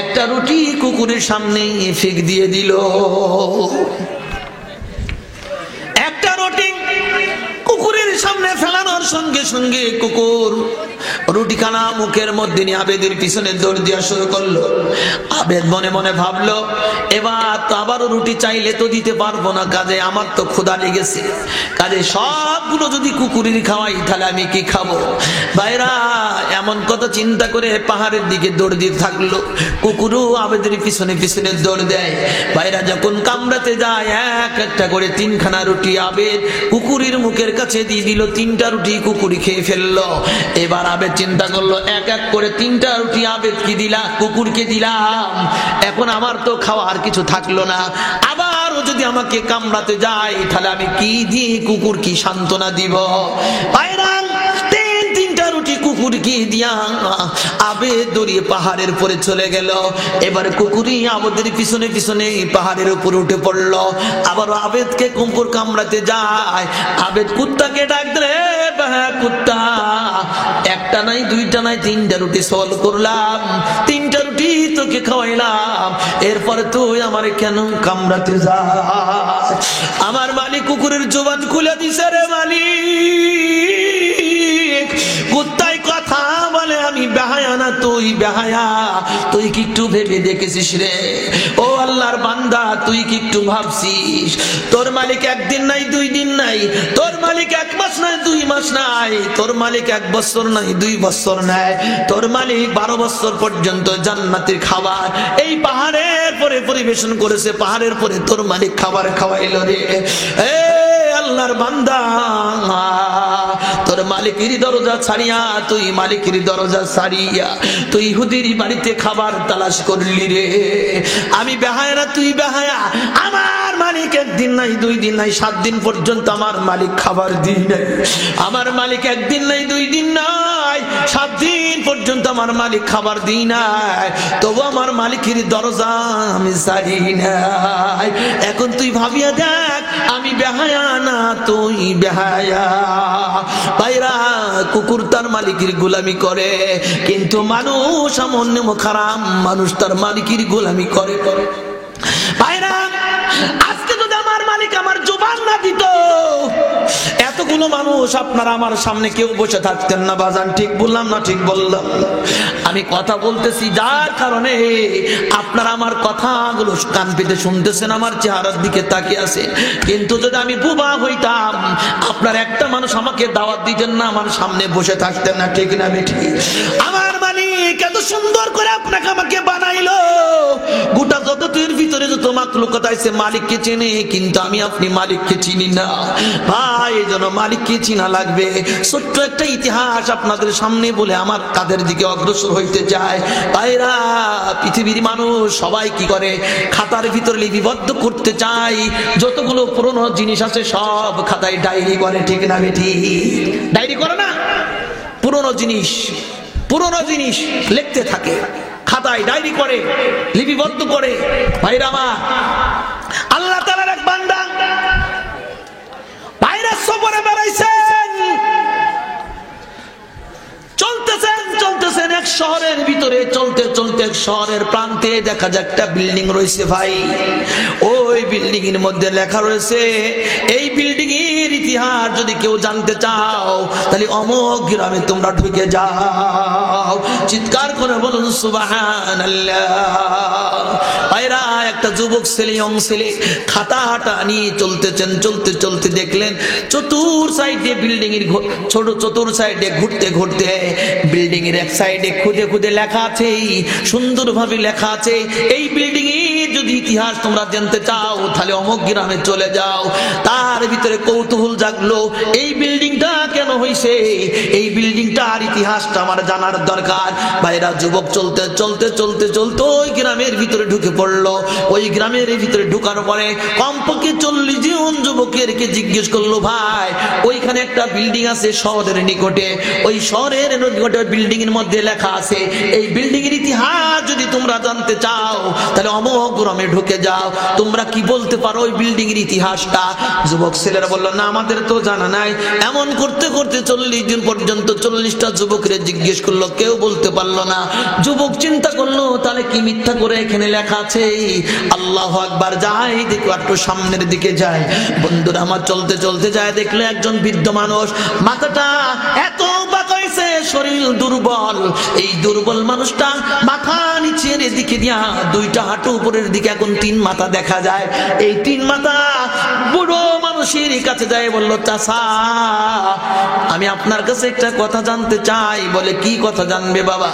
একটা রুটি কুকুরের সামনে ফিক দিয়ে দিল। একটা রুটি কুকুরের সামনে ফেলানোর সঙ্গে সঙ্গে কুকুর রুটিখানা মুখের মধ্যে নিয়ে আবেদের পিছনে দৌড় দেওয়া শুরু করলো। আবেদ মনে মনে ভাবলো, এবার তো আবারও রুটি চাইলে তো দিতে পারবো না, কাজে আমার তো ক্ষুধা লেগেছে, কাজে সবগুলো যদি কুকুরের খাওয়াই তাহলে আমি কি খাবো। ভাইরা এমন কথা চিন্তা করে পাহাড়ের দিকে দৌড় দিয়ে থাকলো। কুকুরও আবেদের পিছনে পিছনে দৌড় দেয়। ভাইরা যখন কামড়াতে যায় এক একটা করে 3খানা রুটি আবেদ কুকুরের মুখের কাছে দিয়ে দিল। 3টা রুটি কুকুরি খেয়ে ফেললো। এবার আবেদ চিন্তা করলো, এক এক করে 3টা রুটি আবেদ কি দিলাম, কুকুরকে দিলাম, এখন আমার তো খাওয়া আর কিছু থাকলো না। আবারও যদি আমাকে কামড়াতে যায় তাহলে আমি কি দিয়ে কুকুর কি সান্ত্বনা দিব। ভাইরা 3টা রুটি কুকুরকে দিয়া আবেদ দৌড়িয়ে পাহাড়ের উপরে চলে গেল। এবার কুকুরই আবেদের পিছনে পিছনে পাহাড়ের উপর উঠে পড়লো। আবার আবেদকে কুকুর কামড়াতে যায়। আবেদ কুত্তাকে ডাক দিলে, কুত্তা একটা নাই, 2টা নাই, 3টা রুটি সল করলাম, 3টা রুটি তোকে খাওয়াইলাম, এরপরে তুই আমারে কেন কামড়াতে যা। আমার মালিক কুকুরের জবান খুলে দিছে, রে মালিক কুত্তায় কথা বলে, আমি বেহায়া না তুই বেহায়া, তুই কি একটু ভেবে দেখেছিস রে? ও আল্লাহর বান্দা, তুই কি একটু ভাবছিস তোর মালিক একদিন নাই 2 দিন নাই, তোর মালিক 1 মাস নাই 2 মাস নাই, তোর মালিক 1 বছর নাই 2 বছর নাই, তোর মালিক 12 বছর পর্যন্ত জান্নাতের খাবার এই পাহাড়ের পরে পরিবেশন করেছে, পাহাড়ের পরে তোর মালিক খাবার খাওয়াইলো রে। আল্লাহর বান্দা, তোর মালিকের দরজা ছাড়িয়া তুই মালিকের দরজা ছাড়িয়া তুই ইহুদির বাড়িতে খাবার তালাশ করলি রে। আমি বেহায়া না তুই বেহায়া, আমার মালিক 1 দিন নাই 2 দিন নাই 7 দিন পর্যন্ত আমার মালিক খাবার দিই নাই, আমার মালিক 1 দিন নাই 2 দিন নাই 7 দিন পর্যন্ত আমার মালিক খাবার দিই নাই, তবু আমার মালিকের দরজা আমি ছাড়ি নাই। এখন তুই ভাবিয়া দেখ, আমি বেহায়া না তুই বেহায়া। ভাইরা কুকুর তার মালিকের গোলামি করে, কিন্তু মানুষ এমন খারাপ, মানুষ তার মালিকের গোলামি করে। ভাইরা আজকে যদি আমার মালিক আমার জবান না দিত, এতগুলো মানুষ আপনারা আমার সামনে কেউ বসে থাকতেন না। বাজান ঠিক বললাম না ঠিক বললাম? আমি কথা বলতেছি যার কারণে আপনারা আমার কথাগুলো কান পেতে শুনতেছেন, আমার চেহারার দিকে তাকিয়ে আছেন। কিন্তু যদি আমি বুবা হইতাম, আপনার একটা মানুষ আমাকে দাওয়াত দিতেন না, আমার সামনে বসে থাকতেন না, ঠিক না বেঠিক? আমার মালিক এত সুন্দর করে আপনাকে আমাকে বানাইলো, গোটা জগতের ভিতরে যত মাখলুকাত আছে মালিককে চেনে, কিন্তু আমি আপনি মালিককে চিনি না। ভাই যেন মালিককে চিনা লাগবে। ছোট্ট একটা ইতিহাস আপনাদের সামনে বলে আমার কাদের দিকে অগ্রসর হইতে চায়। ভাইরা পৃথিবীর মানুষ সবাই কি করে, খাতার ভিতরে লিপিবদ্ধ করতে চায়, যতগুলো পুরনো জিনিস আছে সব খাতায় ডায়েরি করে, ঠিক না বেটি? ডায়েরি করে না? পুরনো জিনিস লিখতে থাকে, খাতায় ডায়েরি করে, লিপিবদ্ধ করে। ভাইরা আমার, আল্লাহ তাআলার এক বান্দা বাইরে সফরে বেড়াইছেন, চলতেছেন এক শহরের ভিতরে, চলতে এক শহরের প্রান্তে দেখা যায় একটা বিল্ডিং রয়েছে। ভাই ওই বিল্ডিং এর মধ্যে লেখা রয়েছে, এই বিল্ডিং এর ইতিহাস যদি কেউ জানতে চাও তাহলে অমুক গ্রামে তোমরা ঢুকে যাও। চিৎকার করে বলুন সুবহানাল্লাহ। ভাইরা একটা যুবক ছেলে, ইয়ং ছেলে খাতাটা নিয়ে চলতে দেখলেন চতুর সাইডে বিল্ডিং এর চতুর সাইডে ঘুরতে বিল্ডিং এর এক সাইডে খুদে লেখা আছে, সুন্দর ভাবে লেখা আছে, এই বিল্ডিং এর যদি ইতিহাস তোমরা জানতে চাও তাহলে অমুক গ্রামে চলে যাও। তার ভিতরে কৌতূহল জাগলো, এই বিল্ডিংটা কেন হইছে, এই বিল্ডিংটার ইতিহাসটা আমার জানার দরকার। ভাইরা যুবক চলতে ওই গ্রামের ভিতরে ঢুকে পড়লো। ওই গ্রামের ভিতরে ঢুকার পরে কমপক্ষে 40 জন যুবকের কে জিজ্ঞেস করলো, ভাই ওইখানে একটা বিল্ডিং আছে শহরের নিকটে, ওই শহরের নিকটে বিল্ডিং এর মধ্যে লেখা আছে, এই বিল্ডিং এর ইতিহাস যদি তোমরা জানতে চাও তাহলে অমুক গ্রামে ঢুকে যাও। তোমরা কি বলতে পারো ওই বিল্ডিং এর ইতিহাসটা? যুবক ছেলেরা বললো, না আমাদের তো জানা নাই। এমন করতে 40 দিন পর্যন্ত 40টা যুবকের জিজ্ঞেস করলো, কেউ বলতে পারলো না। যুবক চিন্তা করলো, তাহলে কি মিথ্যা করে এখানে লেখা আছে? আল্লাহু আকবার, যাই দেখো একটু সামনের দিকে যায়। বন্ধুরা আমার চলতে চলতে যায়, দেখলো একজন বৃদ্ধ মানুষ, মাথাটা এত বাঁকা হয়েছে, শরীর দুর্বল। এই দুর্বল মানুষটা মাথা নিচের দিকে দিয়া দুইটা হাঁটু উপরের দিকে, এখন তিন মাথা দেখা যায়। এই তিন মাথা বুড়ো মানুষের কাছে যায়, বলল চাচা আমি আপনার কাছে একটা কথা জানতে চাই। বলে কি কথা জানবে বাবা?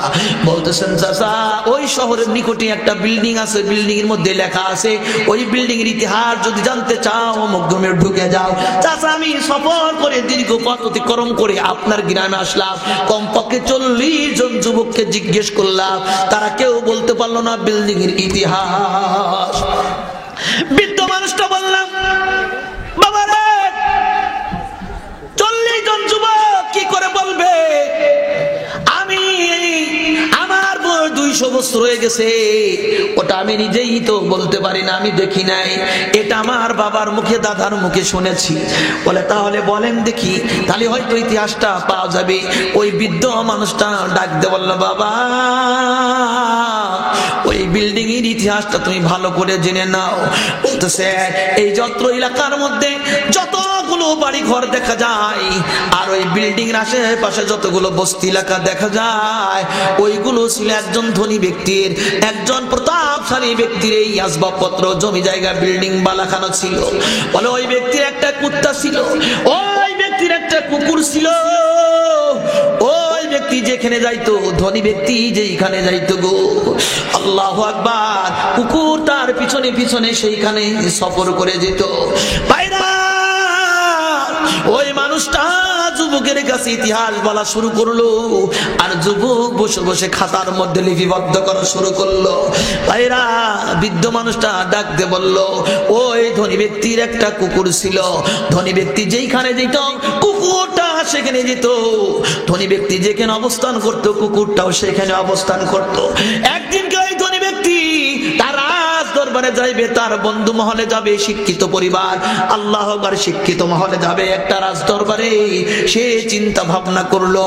বলতেছেন চাচা ওই শহরের নিকটে একটা বিল্ডিং আছে, বিল্ডিং এর মধ্যে লেখা আছে ওই বিল্ডিং এর ইতিহাস যদি জানতে চাও অমুক গ্রামে ঢুকে যাও। চাচা আমি সফর করে দীর্ঘ পথ অতিক্রম করে আপনার গ্রামে আসলাম, কমপক্ষে 40 জন যুবককে জিজ্ঞেস করলাম, তারা কেউ বলতে পারলো না বিল্ডিং এর ইতিহাস। বৃদ্ধ মানুষটা বললাম বাবা রে 40 জন যুবক কি করে বলবে? আমি আমার বয়স 200 বছর হয়ে গেছে, ওটা আমি নিজেই তো বলতে পারি না, আমি দেখি নাই, এটা আমার বাবার মুখে দাদার মুখে শুনেছি। বলে তাহলে বলেন দেখি, তাহলে হয়তো ইতিহাসটা পাওয়া যাবে। ওই বৃদ্ধ মানুষটা ডাক দিয়ে বলল বাবা ওই বিল্ডিং এর ইতিহাসটা তুমি ভালো করে জেনে নাও। বলতেছে এই যত এলাকার মধ্যে যতগুলো বাড়ি ঘর দেখা যায় আর ওই বিল্ডিং এর আশেপাশে যতগুলো বস্তি এলাকা দেখা যায়, ওইগুলো ছিল একজন ধনী ব্যক্তির, একজন প্রতাপশালী ব্যক্তির এই আসবাবপত্র জমি জায়গা বিল্ডিং বালাখানা ছিল। বলে ওই ব্যক্তির একটা কুত্তা ছিল, ওই ব্যক্তির একটা কুকুর ছিল, ওই ব্যক্তি যেখানে যাইতো, ধনী ব্যক্তি যেখানে যাইতো গো আল্লাহু আকবার, কুকুর তার পিছনে পিছনে সেইখানে সফর করে যেত। ভাইরা ওই মানুষটা যুবকের কাছে ইতিহাস বলা শুরু করলো, আর যুবক বসে বসে খাতার মধ্যে লিপিবদ্ধ করা শুরু করলো। ভাইরা বৃদ্ধ মানুষটা ডাক দিয়ে বলল ওই ধনী ব্যক্তির একটা কুকুর ছিল, ধনী ব্যক্তি যেইখানে যেত কুকুরটা সেখানে যেত, ধনী ব্যক্তি যেখানে অবস্থান করত কুকুরটাও সেখানে অবস্থান করত। একদিনকে ওই ধনী ব্যক্তি তার রাজ দরবারে যাইবে, তার বন্ধু মহলে যাবে, শিক্ষিত পরিবার আল্লাহ আকবার শিক্ষিত মহলে যাবে একটা রাজ দরবারে। সে চিন্তা ভাবনা করলো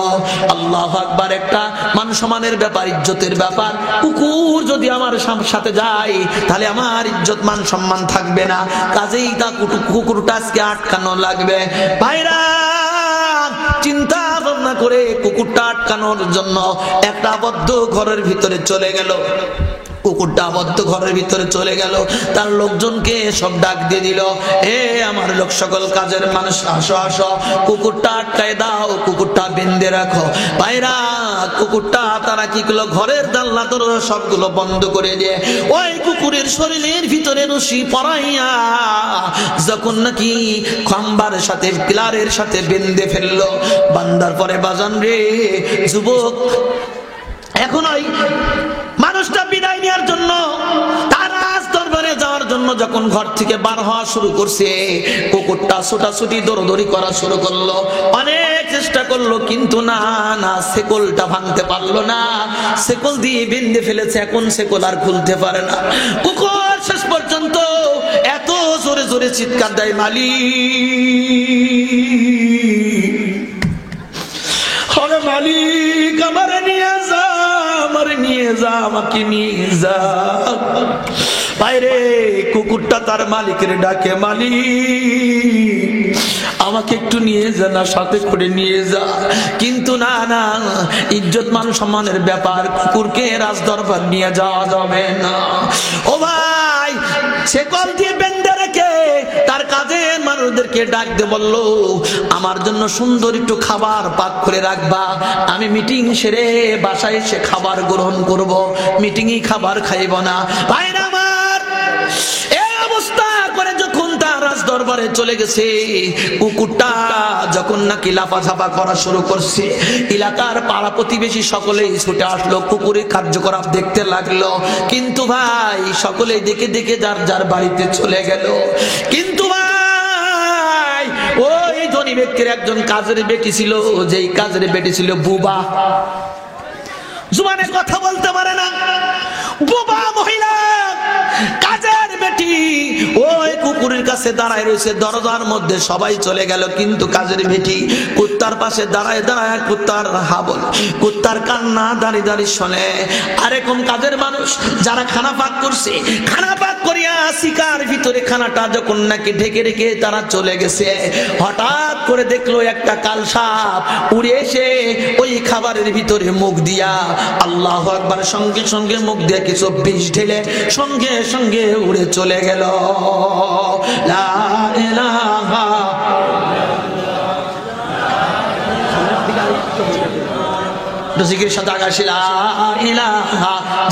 আল্লাহ আকবার, একটা মান সম্মানের ব্যাপার, ইজ্জতের ব্যাপার, কুকুর যদি আমার সাথে যায় তাহলে আমার ইজ্জত মান সম্মান থাকবে না, কাজেই তা কুকুরটা আজকে আটকানো লাগবে। ভাইরা চিন্তা ভাবনা করে কুকুরটা আটকানোর জন্য একটা আবদ্ধ ঘরের ভিতরে চলে গেল। কুকুরটা আবদ্ধ ঘরের ভিতরে চলে গেল, তার লোকজনকে সব ডাক দিয়ে দিল, এ আমার লোক সকল কাজের মানুষ আসো আসো, কুকুরটা আটকায় দাও, কুকুরটা বেঁধে রাখো। ভাইরা কুকুরটা তারা কি করলো, ঘরের জানলা দরজা সবগুলো বন্ধ করে দিয়ে ওই কুকুরের শরীরের ভিতরে রশি পরাইয়া যখন নাকি খাম্বার সাথে পিলারের সাথে বেঁধে ফেললো, বান্দার পরে বাজান রে যুবক এখন ওই মানুষটা বিদায় নেওয়ার জন্য তার রাজ দরবারে যাওয়ার জন্য যখন ঘর থেকে বার হওয়া শুরু করছে, কুকুরটা ছোটাছুটি দৌড়দৌড়ি করা শুরু করলো, অনেক চেষ্টা করলো কিন্তু না না শেকলটা ভাঙতে পারলো না, শেকল দিয়ে বেঁধে ফেলেছে, এখন শেকল আর খুলতে পারে না। কুকুর শেষ পর্যন্ত এত জোরে জোরে চিৎকার দেয়, মালিক মালিক আমারে নিয়ে যা, আমারে নিয়ে যা, আমাকে নিয়ে যা। বাইরে কুকুরটা তার মালিকের ডাকে, মালিক আমাকে একটু নিয়ে যা না, সাথে করে নিয়ে যা। কিন্তু না না, ইজ্জত মান সম্মানের ব্যাপার, কুকুরকে রাজ দরবার নিয়ে যাওয়া যাবে না। ও ভাই শেকল দিয়ে বেঁধে রেখে তার কাজের মানুষদেরকে ডাক দিয়ে বলল আমার জন্য সুন্দর একটু খাবার পাক করে রাখবা, আমি মিটিং সেরে বাসায় এসে খাবার গ্রহণ করব, মিটিংই খাবার খাইব না। ভাইরা আমার এই অবস্থা করে যখন তার রাজ দরবারে চলে গেছে, কুকুরটা যখন নাকি লাফাঝাপা করা শুরু করছে, এলাকার পাড়া প্রতিবেশী সকলেই ছুটে আসলো, কুকুরের কার্যকলাপ দেখতে লাগলো। কিন্তু ভাই সকলেই দেখে দেখে যার যার বাড়িতে চলে গেল। কিন্তু ভাই ওই ধনী ব্যক্তির একজন কাজের বেটি ছিল, যেই কাজের বেটি ছিল বুবা, জুবানে কথা বলতে পারে না, বুবা মহিলা কাজের বেটি ওই কুকুরের কাছে কাছে দাঁড়ায় রয়েছে, দরজার মধ্যে সবাই চলে গেল, কিন্তু কাজের বেটি কুত্তার পাশে দাঁড়ায় দাঁড়ায় কুত্তার হাবল, কুত্তার কান্না দাঁড়িয়ে দাঁড়িয়ে শোনে। আরেকম কাজের মানুষ যারা খানা পাক করছে, খানা পাক করিয়া শিকার ভিতরে খানাটা যখন নাকি ঢেকে রেখে তারা চলে গেছে, হঠাৎ করে দেখলো একটা কাল সাপ উড়ে এসে ওই খাবারের ভিতরে মুখ দিয়া, আল্লাহু আকবার, সঙ্গে সঙ্গে মুখ দিয়ে কিছু বিষ ঢেলে সঙ্গে সঙ্গে উড়ে চলে গেল। লা ইলাহা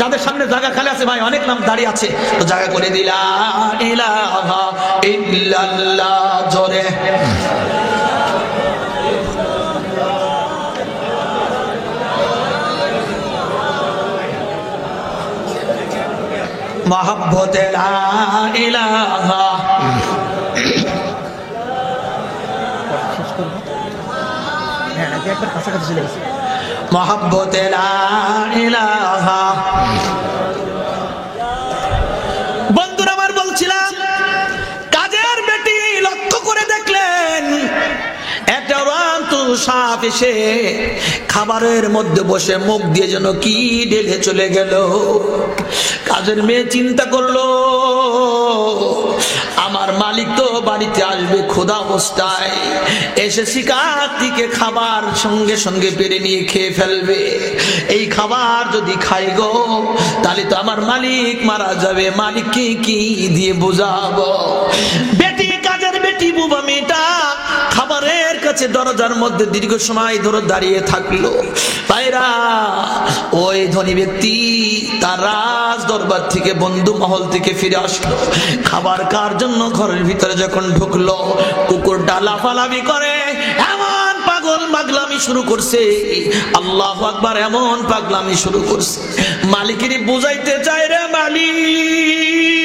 যাদের সামনে জায়গা খালি আছে ভাই, অনেক নাম দাঁড়িয়ে আছে, তো জায়গা করে দিলা ইলাহা ইল্লাল্লাহ জোরে। মহব্বতে লা ইলাহা মহব্বতে লা ইলাহা। বন্ধুরা আমার, বলছিলাম কাজের বেটি লক্ষ্য করে দেখলেন একটা সাপ এসে খাবারের মধ্যে বসে মুখ দিয়ে যেন কি ঢেলে চলে গেল। কাজের মেয়ে চিন্তা করলো, আমার মালিক তো বাড়িতে আসবে ক্ষুধা অবস্থায়, এসে শিকার থেকে খাবার সঙ্গে সঙ্গে পেরে নিয়ে খেয়ে ফেলবে। এই খাবার যদি খাই গো তাহলে তো আমার মালিক মারা যাবে, মালিককে কি দিয়ে বোঝাবো। বেটি, কাজের বেটি বুবা মেয়েটা খাবারের কাছে দরজার মধ্যে দীর্ঘ সময় ধরে দাঁড়িয়ে থাকলো। ভাইরা, ওই ধনী ব্যক্তি তার রাজ দরবার থেকে, বন্ধু মহল থেকে ফিরে আসলো। খাবার কার জন্য ঘরের ভিতরে যখন ঢুকলো, কুকুরটা লাফালাফি করে এমন পাগল পাগলামি শুরু করছে, আল্লাহু আকবার, এমন পাগলামি শুরু করছে। মালিকের বুঝাইতে চায়, রে মালিক,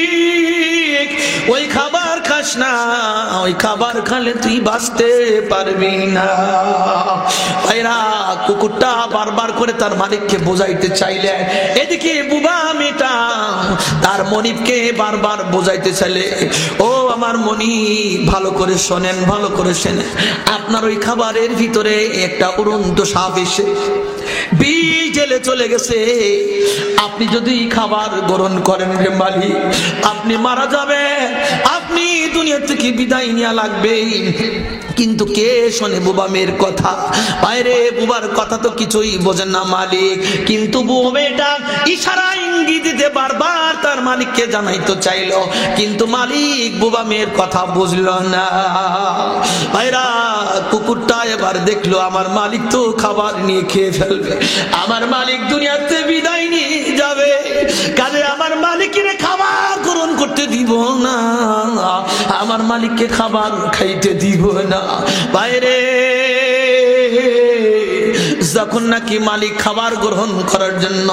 ওই খাবার খাস না, ওই খাবার খালে তুই বাঁচতে পারবি না। ভাইরা, কুকুরটা বারবার করে তার মালিককে বোঝাইতে চাইলে, এদিকে বুবা মেয়েটা তার মনিবকে বারবার বোঝাইতে চাইলে, ও আমার মনিব, ভালো করে শোনেন, ভালো করে শোনেন, আপনার ওই খাবারের ভিতরে একটা উড়ন্ত সাপ এসে বিষ ঢেলে চলে গেছে। আপনি যদি খাবার গ্রহণ করেন রে মালিক, আপনি মারা যাবেন, আপনি দুনিয়া থেকে বিদায় নেওয়া লাগবে। কিন্তু কে শোনে বুবা মেয়ের কথা? বাইরে বুবার কথা তো কিছুই বোঝেন না মালিক, কিন্তু বুবা মেয়েটা ইশারা ইঙ্গিত দিতে বারবার তার মালিককে জানাইতে চাইলো, কিন্তু মালিক বুবা মেয়ের কথা বুঝলো না। ভাইরা, কুকুরটা এবার দেখলো আমার মালিক তো খাবার নিয়ে খেয়ে ফেলবে, আমার মালিক দুনিয়াতে বিদায় নিয়ে যাবে, কাজে আমার মালিকের খাবার গ্রহণ করতে দিব না, আমার মালিককে খাবার খাইতে দিব না। বাইরে যখন নাকি মালিক খাবার গ্রহণ করার জন্য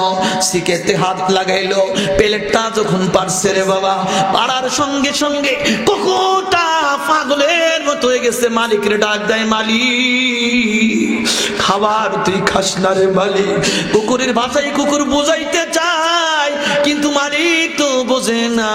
সিকেতে হাত লাগাইলো, প্লেটটা যখন পারছে রে বাবা, পাড়ার সঙ্গে সঙ্গে কুকুরটা পাগলের মতো হয়ে গেছে, মালিকের ডাক দেয়, মালিক খাবার তুই খাস না রে মালিক। কুকুরের ভাষায় কুকুর বোঝাইতে চায়, কিন্তু মালিক তো বোঝে না।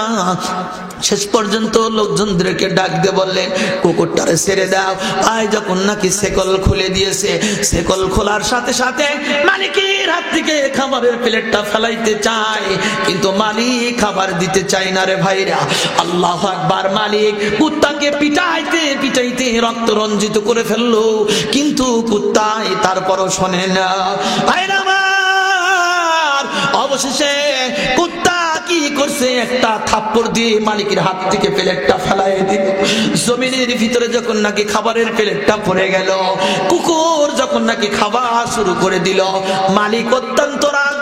শেষ পর্যন্ত লোকজনদেরকে ডাক দিয়ে বললেন, কুকুরটারে ছেড়ে দাও। আয় যখন নাকি শেকল খুলে দিয়েছে, শেকল খোলার সাথে সাথে মালিকের হাত থেকে খাবারের প্লেটটা ফেলাইতে চায়, কিন্তু মালিক খাবার দিতে চায় না রে ভাইরা। আল্লাহু আকবার। মালিক কুত্তাকে পিটাইতে পিটাইতে রক্ত রঞ্জিত করে ফেললো, কিন্তু কুত্তাই তারপরও শোনে না। ভাইরা আমার, অবশেষে কুত্তা কি করছে, একটা থাপ্পড় দিয়ে মালিকের হাত থেকে প্লেটটা ফেলাই দিল। জমিনের ভিতরে যখন নাকি খাবারের প্লেটটা পড়ে গেল, কুকুর যখন নাকি খাবার শুরু করে দিল, মালিক অত্যন্ত রাগ,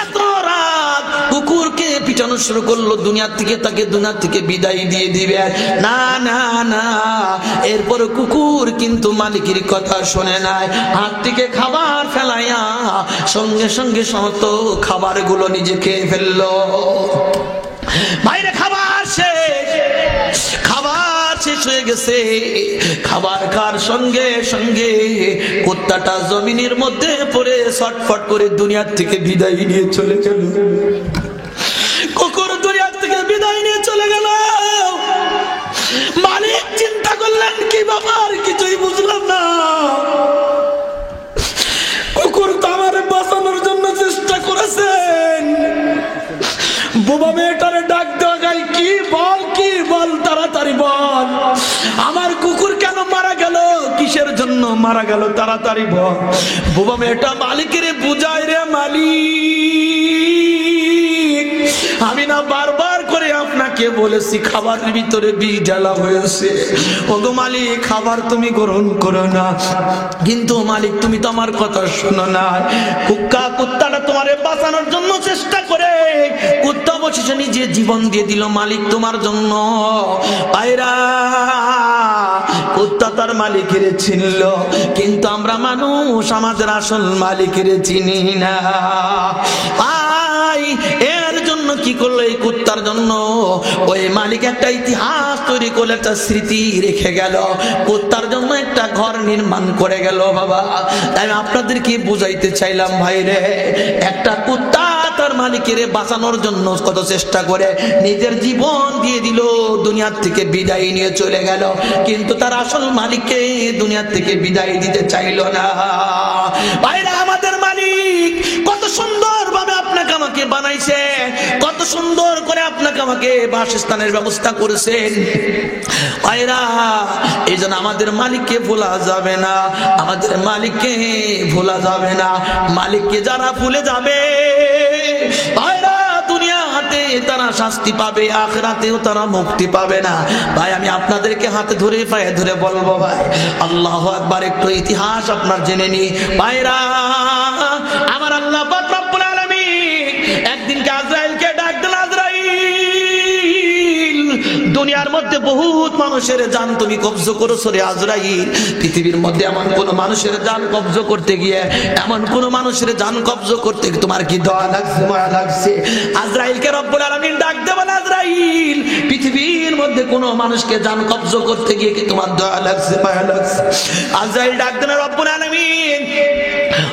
এত রাগ, কুকুরকে পিটানো শুরু করলো, দুনিয়া থেকে তাকে দুনিয়া থেকে বিদায় দিয়ে দিবে। না না না, এরপর কুকুর কিন্তু মালিকের কথা শোনে নাই, হাত থেকে খাবার ফেলাইয়া সঙ্গে সঙ্গে সমস্ত খাবারগুলো নিজে খেয়ে ফেললো। বাইরে খাবার শেষ, খাবার শেষ হয়ে গেছে। খাবার খাওয়ার সঙ্গে সঙ্গে কুত্তাটা জমিনের মধ্যে পড়ে ছটফট করে দুনিয়ার থেকে বিদায় নিয়ে চলে গেল। কুকুর দুনিয়ার থেকে বিদায় নিয়ে চলে গেল। বোবা মেয়েটারে ডাক দেওয়া গাই, কি বল, কি বল, তাড়াতাড়ি বল, আমার কুকুর কেন মারা গেল, কিসের জন্য মারা গেল, তাড়াতাড়ি বল। বোবা মেয়েটা মালিকের বুঝায়, রে মালিক, আমি না বারবার করে আপনাকে বলেছি খাবারের ভিতরে বিষ ঢালা হয়েছে, ওগো মালিক খাবার তুমি গ্রহণ করো না, কিন্তু মালিক তুমি তো আমার কথা শোনো না। কুত্তাটা তোমারে বাঁচানোর জন্য চেষ্টা করে কুত্তা অবশেষে নিজে জীবন দিয়ে দিল মালিক তোমার জন্য। পায়রা কুত্তা তার মালিকের চিনল, কিন্তু আমরা মানুষ আমাদের আসল মালিকের চিনি না। এর জন্য কি করলো, এই কুত্তার জন্য ওই মালিক একটা ইতিহাস তৈরি করলে, একটা স্মৃতি রেখে গেল, কুত্তার জন্য একটা ঘর নির্মাণ করে গেল। বাবা তাই আপনাদেরকে বুঝাইতে চাইলাম ভাই রে, একটা কুত্তা তার মালিকের বাঁচানোর জন্য কত চেষ্টা করে নিজের জীবন দিয়ে দিল, দুনিয়ার থেকে বিদায় নিয়ে চলে গেল, কিন্তু তার আসল মালিককে দুনিয়ার থেকে বিদায় দিতে চাইল না। ভাইরা আমাদের মালিক কত সুন্দর ভাবে আপনাকে আমাকে বানাইছে, কত সুন্দর করে আপনাকে আমাকে বাসস্থানের ব্যবস্থা করেছেন। ভাইরা এই জন্য আমাদের মালিককে ভোলা যাবে না, আমাদের মালিককে ভোলা যাবে না। মালিককে যারা ভুলে যাবে ভাইরা দুনিয়াতে তারা শাস্তি পাবে, আখিরাতেও তারা মুক্তি পাবে না। ভাই আমি আপনাদেরকে হাতে ধরে পায়ে ধরে বলবো ভাই আল্লাহু আকবার, একটু ইতিহাস আপনার জেনে নি। ভাইরা আমার আল্লাহ পাক রব্বুল আলামিন একদিনকে আজরাইলকে ডাক দিলেন, আজরাইল দুনিয়ার মধ্যে বহুত মানুষের জান তুমি কব্জ করেছো রে আজরাইল, পৃথিবীর মধ্যে এমন কোন মানুষের জান কব্জ করতে গিয়ে, এমন কোন মানুষের জান কব্জ করতে গিয়ে তোমার কি দয়া লাগছে, মায়া লাগছে? আজরাইলকে রব্বুল আলামিন ডাক দেন, আজরাইল পৃথিবীর মধ্যে কোন মানুষকে জান কব্জ করতে গিয়ে কি তোমার দয়া লাগছে, মায়া লাগছে? আজরাইল ডাক দেন, রব্বুল আলামিন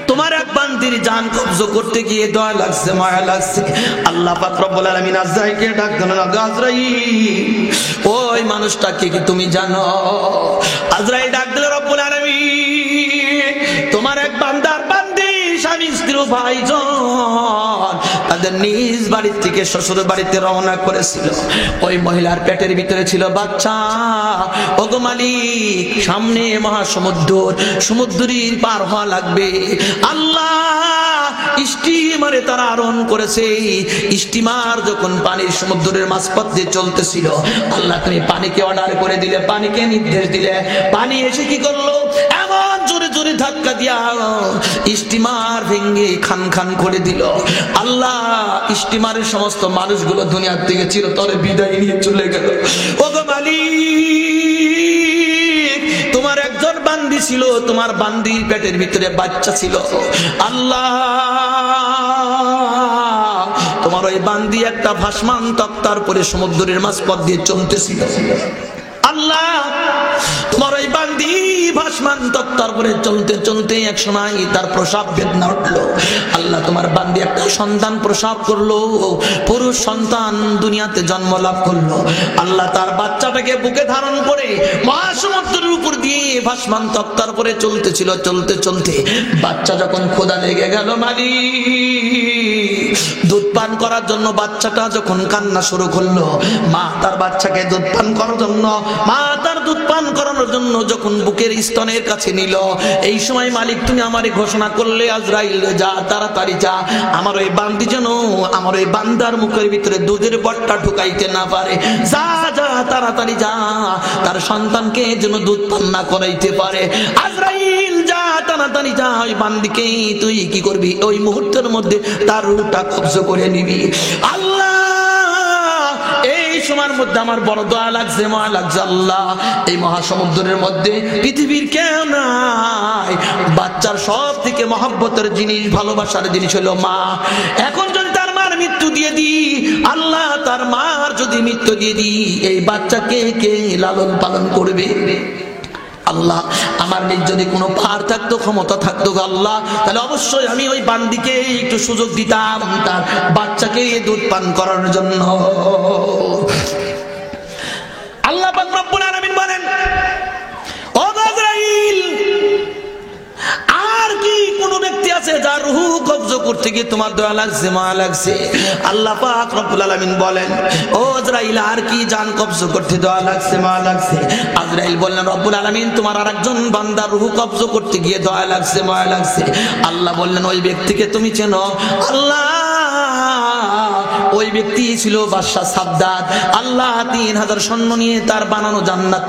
তোমার এক বান্দির জান কব্জ করতে গিয়ে দয়া লাগছে, মায়া লাগছে। আল্লাহ পাক রব্বুল আলামিন আজরাইলকে ডাক দেন, আজরাইল ওই মানুষটাকে কি তুমি জানো? আজরাইল ডাক দিল, রব্বুল আলামিন তোমার এক বান্দার বান্দি স্বামী স্ত্রী ভাইজন তাদের নিজ বাড়ি থেকে শ্বশুর বাড়িতে রওনা করেছিল, ওই মহিলার পেটের ভিতরে ছিল বাচ্চা। ওগো মালিক সামনে মহাসমুদ্র, সমুদ্রের পার হওয়া লাগবে। আল্লাহ স্টিমারে তারা আরোহণ করেছে, স্টিমার যখন পানির সমুদ্রের মাঝপথ দিয়ে চলতেছিল, আল্লাহ তুমি পানিকে অর্ডার করে দিলে, পানিকে নির্দেশ দিলে, পানি এসে কি করলো, এমন জোরে জোরে ধাক্কা দিয়া স্টিমার ভেঙে খান খান করে দিল। আল্লাহ স্টিমারের সমস্ত মানুষগুলো দুনিয়ার থেকে চিরতরে বিদায় নিয়ে চলে গেল। ওগো মালিক তোমার একজন বান্দি ছিল, তোমার বান্দির পেটের ভিতরে বাচ্চা ছিল। আল্লাহ তোমার ওই বান্দি একটা ভাসমান তক্তার পরে সমুদ্রের মাঝপথ দিয়ে চলতেছিল। আল্লাহ তোমার ওই বান্দি ভাসমান তক্তার পরে চলতে চলতে এক সময় তার প্রসব বেদনা উঠলো। আল্লাহ তোমার বান্দি একটা সন্তান প্রসব করলো, পুরুষ সন্তান দুনিয়াতে জন্ম লাভ করলো। আল্লাহ তার বাচ্চাটাকে বুকে ধারণ করে মহাসমুদ্রের উপর দিয়ে ভাসমান তক্তার পরে চলতেছিল। চলতে চলতে বাচ্চা যখন ক্ষুধা লেগে গেল, মালিক দুধ পান করার জন্য বাচ্চাটা যখন কান্না শুরু করলো, মা তার বাচ্চাকে দুধ পান করার জন্য, মা তার দুধ পান করানোর জন্য যখন বুকের স্তনের কাছে নিল, এই সময় মালিক তুমি আমারে ঘোষণা করলে, আজরাইল যা তাড়াতাড়ি যা, আমার ওই বান্দি যেন আমার ওই বান্দার মুখের ভিতরে দুধের বট্টা ঢুকাইতে না পারে। যা যা তাড়াতাড়ি যা, তার সন্তানকে যেন দুধ পান না করাইতে পারে। আজরাইল যা তাড়াতাড়ি যা, ওই বান্দিকে তুই কি করবি, ওই মুহূর্তের মধ্যে তার রূহটা কব্জ করে নিবি। আল্লাহ এই সময়ের মধ্যে আমার বড় দয়া লাগছে, মায়া লাগছে। আল্লাহ এই মহাসমুদ্রের মধ্যে পৃথিবীর কেউ নাই, বাচ্চার সব থেকে মহব্বতের জিনিস, ভালোবাসার জিনিস হলো মা। এখন যদি তার মার মৃত্যু দিয়ে দি, আল্লাহ তার মার যদি মৃত্যু দিয়ে দি, এই বাচ্চাকে কে লালন পালন করবে? আল্লাহ আমার নিজ যদি কোনো পার থাকতো, ক্ষমতা থাকতো আল্লাহ, তাহলে অবশ্যই আমি ওই বান্দিকে একটু সুযোগ দিতাম তার বাচ্চাকে দুধ পান করার জন্য। আল্লাহ পাক রব্বুল আলামিন বলেন, ও আজরাইল আর কি কোনো ব্যক্তি আছে যার রূহ কবজ করতে গিয়ে তোমার দয়া লাগছে, মায়া লাগছে। আল্লাহ পাক রব্বুল আলামিন বলেন, ও আজরাইল আর কি জান কবজ করতে দয়া লাগছে, মায়া লাগছে? আজরাইল বললেন, রব্বুল আলামিন তোমার আরেকজন বান্দার রূহ কবজ করতে গিয়ে দয়া লাগছে, মায়া লাগছে। আল্লাহ বললেন, ওই ব্যক্তিকে তুমি চেনো? আল্লাহ, ওই ব্যক্তি ছিল বাদশা সাদ্দাত। আল্লাহ 3000 সৈন্য নিয়ে তার বানানো জান্নাত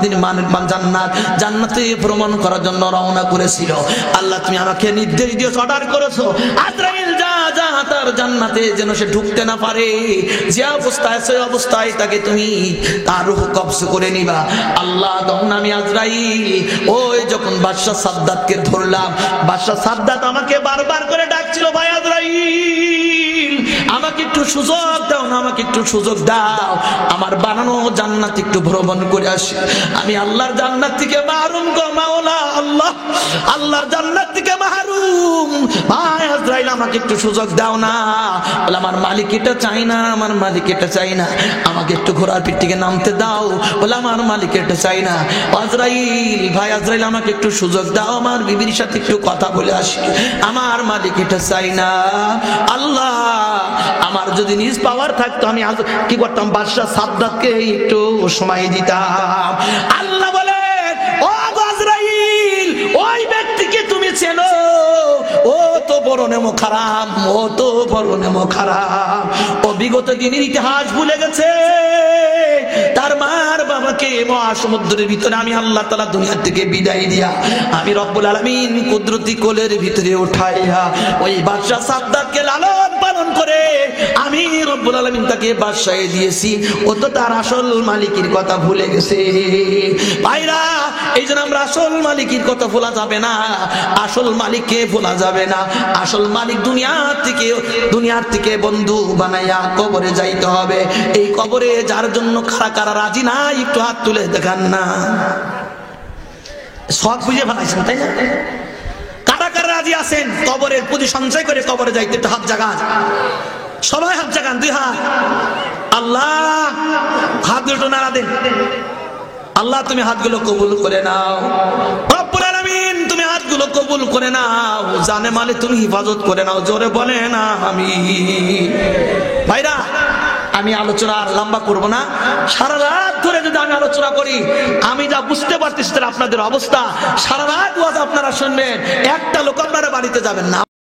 জান্নাতে ভ্রমণ করার জন্য রওনা করেছিল। আল্লাহ তুমি আমাকে নির্দেশ দিয়ে অর্ডার করেছো, আজরাইল যা যা তার জান্নাতে যেন সে ঢুকতে না পারে, যে অবস্থায় সেই অবস্থায় তাকে তুমি তার রূহ কবজ করে নিবা। আল্লাহ তখন আমি আজরাইল ওই যখন বাদশা সাদ্দাতকে ধরলাম, বাদশা সাদ্দাত আমাকে বারবার করে ডাকছিল, ভাই আজরাইল আমাকে একটু সুযোগ দাও না, আমাকে একটু সুযোগ দাও, আমার বানানো জান্নাত একটু ভ্রমণ করে আসি। আমি আল্লাহর জান্নাত থেকে মাহরুম গো মাওলা, আল্লাহ আল্লাহর জান্নাত থেকে মাহরুম। ভাই আজরাইল আমাকে একটু সুযোগ দাও না। বলে, আমার মালিক এটা চাই না, আমার মালিক এটা চাই না, আমাকে একটু ঘোড়ার পিঠ থেকে নামতে দাও। বলে, আমার মালিক এটা চাই না। আজরাইল, ভাই আজরাইল আমাকে একটু সুযোগ দাও, আমার বিবির সাথে একটু কথা বলে আসি, আমার মালিক এটা চাই না। আল্লাহ আমার যদি নিজ পাওয়ার থাকতো আমি কি করতাম, বাদশা সাদ্দাতকে একটু সময় দিতাম। আল্লাহ বলে, ও আজরাইল ওই ব্যক্তিকে তুমি চেনো? ও তো বড় নেমো খারাপ, ও তো বড় নেমো খারাপ, ও বিগত দিনের ইতিহাস ভুলে গেছে। তার মার বাবাকে মহাসমুদ্রের ভিতরে আমি আল্লাহ তাআলা দুনিয়া থেকে বিদায় দিয়া আমি রব্বুল আলামিন কুদরতি কোলের ভিতরে উঠাইয়া ওই বাদশা সাদ্দাতকে লালন পালন করে আমি রব্বুল আলামিন তাকে বাদশাহে দিয়েছি। ও তো তার আসল মালিকের কথা ভুলে গেছে। ভাইরা, এই জন্য আমরা আসল মালিকের কথা ভোলা যাবে না, আসল মালিককে ভোলা যাবে না। আসল মালিক দুনিয়ার থেকে বন্ধু বানাইয়া কবরে যাইতে হবে। এই কবরে যার জন্য কারা কারা রাজি না, একটু হাত তুলে দেখান না। সব বুঝে ফেলাইছেন তাই না? কারা কারা রাজি আছেন কবরের পুঁজি সঞ্চয় করে কবরে যাইতে? একটু হাত জাগান, সবাই হাত জাগান, 2 হাত। আল্লাহ হাত দুটো নাড়া দেন। আল্লাহ তুমি হাতগুলো কবুল করে নাও, রব্বুল আলামিন তুমি হাতগুলো কবুল করে নাও, জানে মালে তুমি হিফাজত করে নাও। জোরে বলে না আমিন। ভাইরা, আমি আলোচনা আর লম্বা করব না। সারা রাত ধরে যদি আমি আলোচনা করি, আমি যা বুঝতে পারতেছি আপনাদের অবস্থা, সারা রাত ওয়াজ আপনারা শুনবেন, একটা লোক আপনারা বাড়িতে যাবেন না।